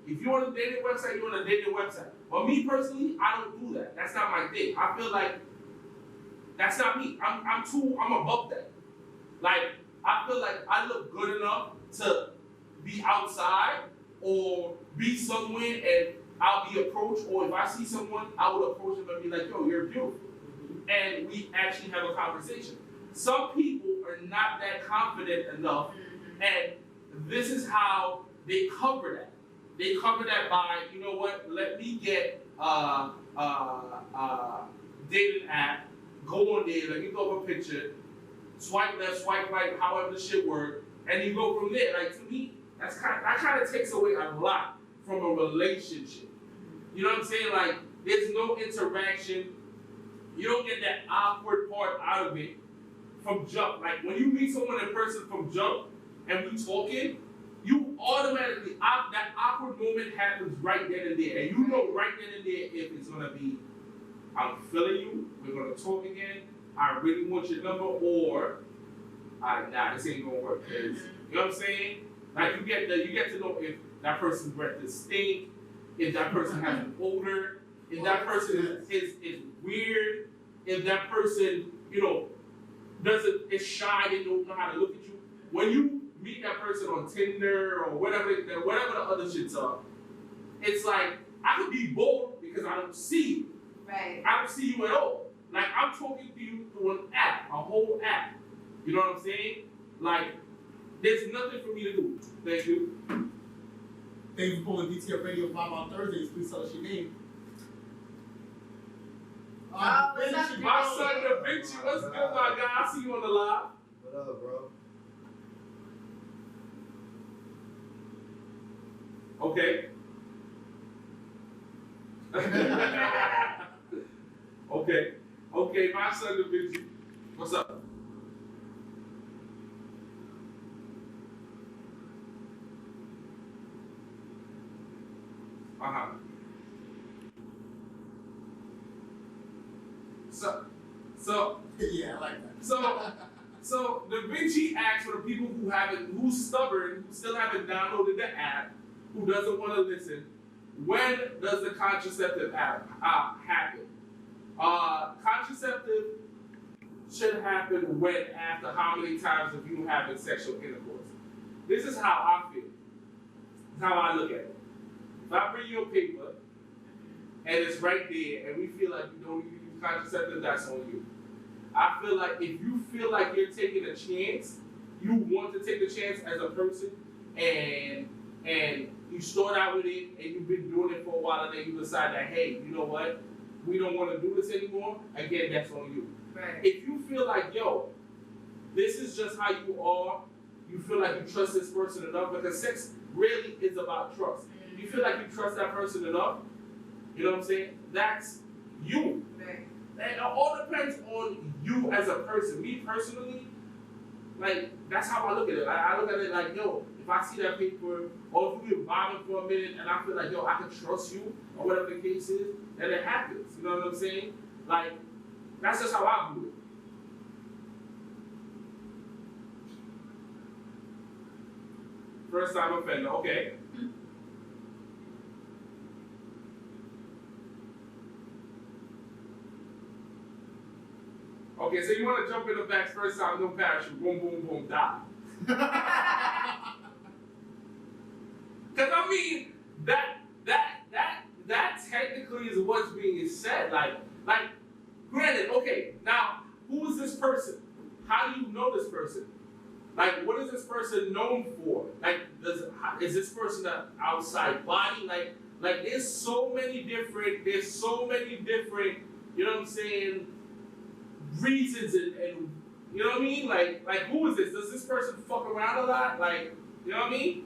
If you're on a dating website, you're on a dating website. But me personally, I don't do that. That's not my thing. I feel like that's not me. I'm above that. Like, I feel like I look good enough to be outside or be somewhere and I'll be approached, or if I see someone, I would approach them and be like, yo, you're beautiful. And we actually have a conversation. Some people are not that confident enough, and this is how they cover that. They cover that by, you know what, let me get dating app, go on there, let me go up a picture, swipe left, swipe right, however the shit works, and you go from there. Like, to me, that kind of takes away a lot from a relationship. You know what I'm saying? Like, there's no interaction. You don't get that awkward part out of it from jump. Like, when you meet someone in person from jump and we talking, you automatically, that awkward moment happens right then and there. And you know right then and there if it's going to be, I'm feeling you, we're going to talk again, I really want your number, or, nah, this ain't going to work. You know what I'm saying? Like, you get to know if that person's breath is stink, if that person has an odor, if that person is weird, if that person, is shy, they don't know how to look at you. When you meet that person on Tinder or whatever the other shits are, it's like, I could be bold because I don't see you.
Right.
I don't see you at all. Like, I'm talking to you through an app, a whole app. You know what I'm saying? Like, there's nothing for me to do. Thank you.
Thank you for calling DTF Radio VybeoutThursdays. Please tell us your name.
What's up,
My son, Da Vinci, what's good, my guy? I see you on the live.
What up, bro?
Okay. Okay, my son, Da Vinci. What's up? Uh-huh. So
Yeah, I like that.
So Da Vinci asks for the people who's stubborn, who still haven't downloaded the app, who doesn't want to listen. When does the contraceptive app happen? Contraceptive should happen when, after how many times of you having sexual intercourse. This is how I feel. This is how I look at it. If I bring you a paper and it's right there, and we feel like you don't need to use contraceptive, that's on you. I feel like if you feel like you're taking a chance, you want to take a chance as a person, and you start out with it, and you've been doing it for a while, and then you decide that, hey, you know what, we don't want to do this anymore, again, that's on you.
Right.
If you feel like, yo, this is just how you are, you feel like you trust this person enough, because sex really is about trust. You feel like you trust that person enough, you know what I'm saying? That's you.
Right.
It all depends on you as a person. Me personally, like, that's how I look at it. I look at it like, yo, if I see that paper, or if we've been vibing for a minute and I feel like, yo, I can trust you, or whatever the case is, then it happens. You know what I'm saying? Like, that's just how I do it. First time offender, okay. Okay, so you want to jump in the back first time, no parachute, boom, boom, boom, die. Because I mean, that technically is what's being said. Like, granted, okay, now, who is this person? How do you know this person? Like, what is this person known for? Like, is this person an outside body? Like, there's so many different, you know what I'm saying, reasons and you know what I mean? Like who is this? Does this person fuck around a lot? Like, you know what I mean?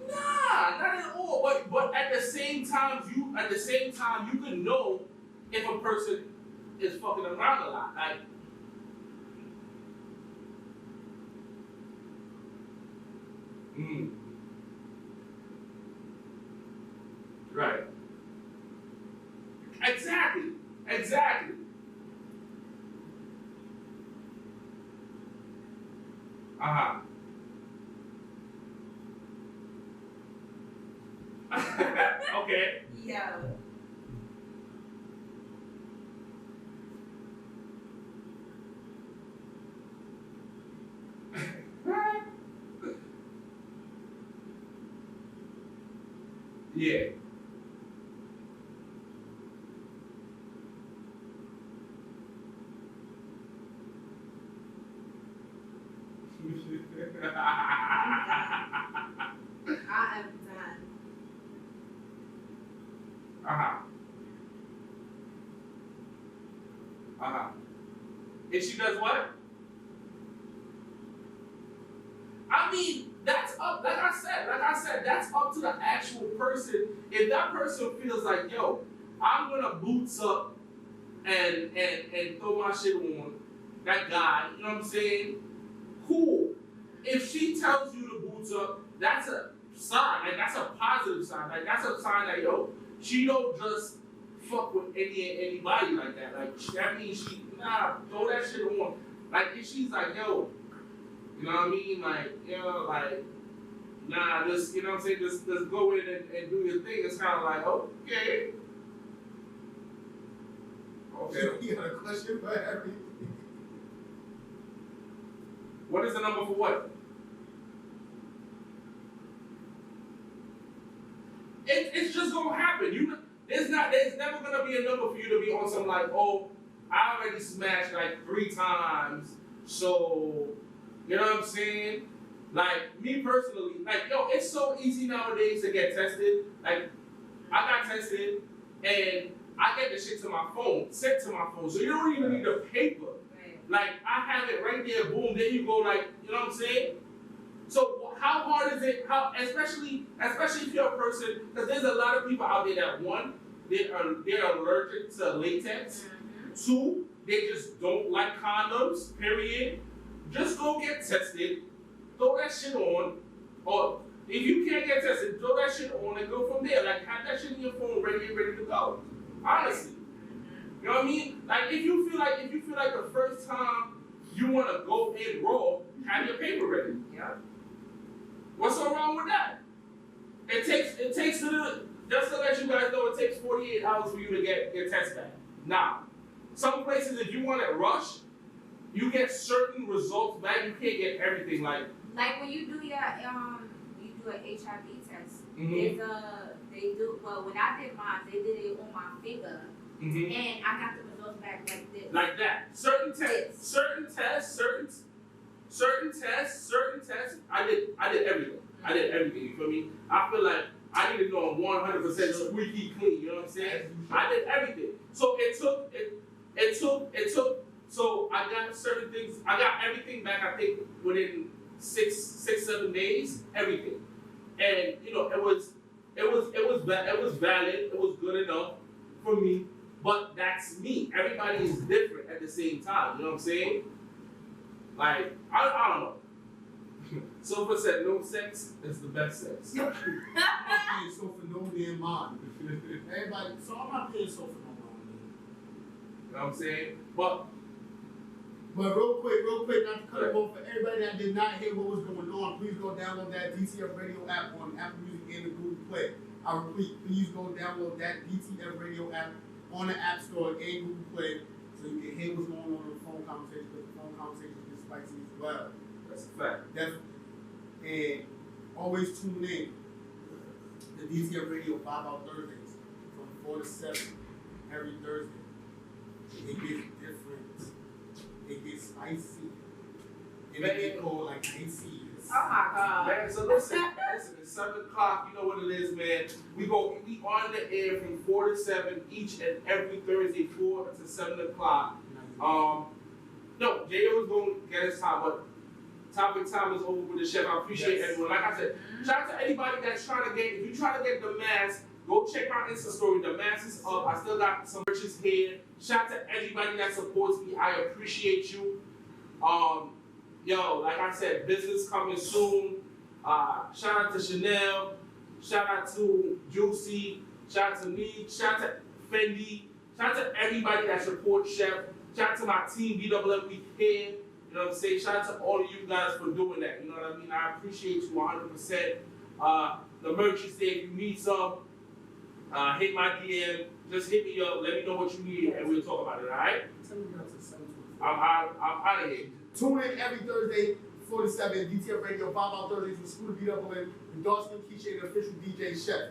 Nah, not at all. But at the same time, you can know if a person is fucking around a lot. Like, right. Exactly. Uh-huh. Okay.
Yeah.
Yeah.
I am done.
If she does what? I mean, that's up, like I said, that's up to the actual person. If that person feels like, yo, I'm gonna boots up and throw my shit on that guy, you know what I'm saying? Cool. If she tells you to boots up, that's a sign, like that's a positive sign. Like that's a sign that, yo, she don't just fuck with anybody like that. Like that means throw that shit on. Like if she's like, yo, you know what I mean? Like, you know, like, nah, just, you know what I'm saying? Just go in and do your thing. It's kind of like, okay. Okay.
You got a question for Harry?
What is the number for what? It's just gonna happen. There's never gonna be a number for you to be on some like, oh, I already smashed like 3 times, so, you know what I'm saying? Like, me personally, like, yo, it's so easy nowadays to get tested. Like, I got tested, and I get the shit to my phone, sent to my phone, so you don't even need the paper.
Right.
Like, I have it right there, boom, there you go, like, you know what I'm saying? So how hard is it, especially if you're a person, because there's a lot of people out there that, one, they're allergic to latex. 2, they just don't like condoms, period. Just go get tested, throw that shit on, or if you can't get tested, throw that shit on and go from there. Like, have that shit in your phone ready to go. Honestly. You know what I mean? Like, if you feel like the first time you want to go in raw, have your paper ready.
Yeah.
What's so wrong with that? It takes just to let you guys know, it takes 48 hours for you to get your test back. Now, some places, if you want it rushed, you get certain results back. You can't get everything. Like
when you do your you do an HIV test.
Mhm.
Well, when I did mine, they did it on my finger,
Mhm.
and I got the results back like this.
like that. Certain tests. I did everything. I did everything. You feel me? I feel like I need to know I'm 100% squeaky clean. You know what I'm saying? I did everything. So it took. So I got certain things. I got everything back. I think within 7 days. Everything, and you know it was valid. It was good enough for me. But that's me. Everybody is different at the same time. You know what I'm saying? Like I don't know. Sofa said no sex is the best sex.
I'm not paying so for no damn mind. Everybody, so I'm not paying so for no mind.
You know what I'm saying? But
real quick, not to cut it off, for everybody that did not hear what was going on, please go download that DTF Radio app on Apple Music and the Google Play. I repeat, please go download that DTF Radio app on the App Store and Google Play so you can hear what's going on in the phone conversation, because the phone conversation is spicy as well.
that's a fact.
Definitely. And always tune in the DTF Radio VybeoutThursdays from 4 to 7 every Thursday. It gets different. It gets spicy. And it gets cold like icy.
Oh my God.
Man, so listen, it's 7 o'clock. You know what it is, man. We on the air from 4 to 7 each and every Thursday, 4 to 7 o'clock. No, J.O. is going to get his time, but topic time is over with the chef. I appreciate everyone. Like I said, shout out to anybody that's trying to get, if you're trying to get the mask, go check my Insta story. The mask is up. I still got some merches here. Shout out to everybody that supports me. I appreciate you. Yo, like I said, business coming soon. Shout out to Chanel. Shout out to Juicy. Shout out to me. Shout out to Fendi. Shout out to everybody that supports Chef. Shout out to my team, BWM here. You know what I'm saying? Shout out to all of you guys for doing that. You know what I mean? I appreciate you 100%. The merch is there. If you need some, hit my DM. Just hit me up. Let me know what you need, and we'll talk about it. All right? I'm out of here.
Tune in every Thursday, 4 to 7, DTF Radio, VybeoutThursdays with Scooter BWM, and Dawson Keisha, the official DJ Chef.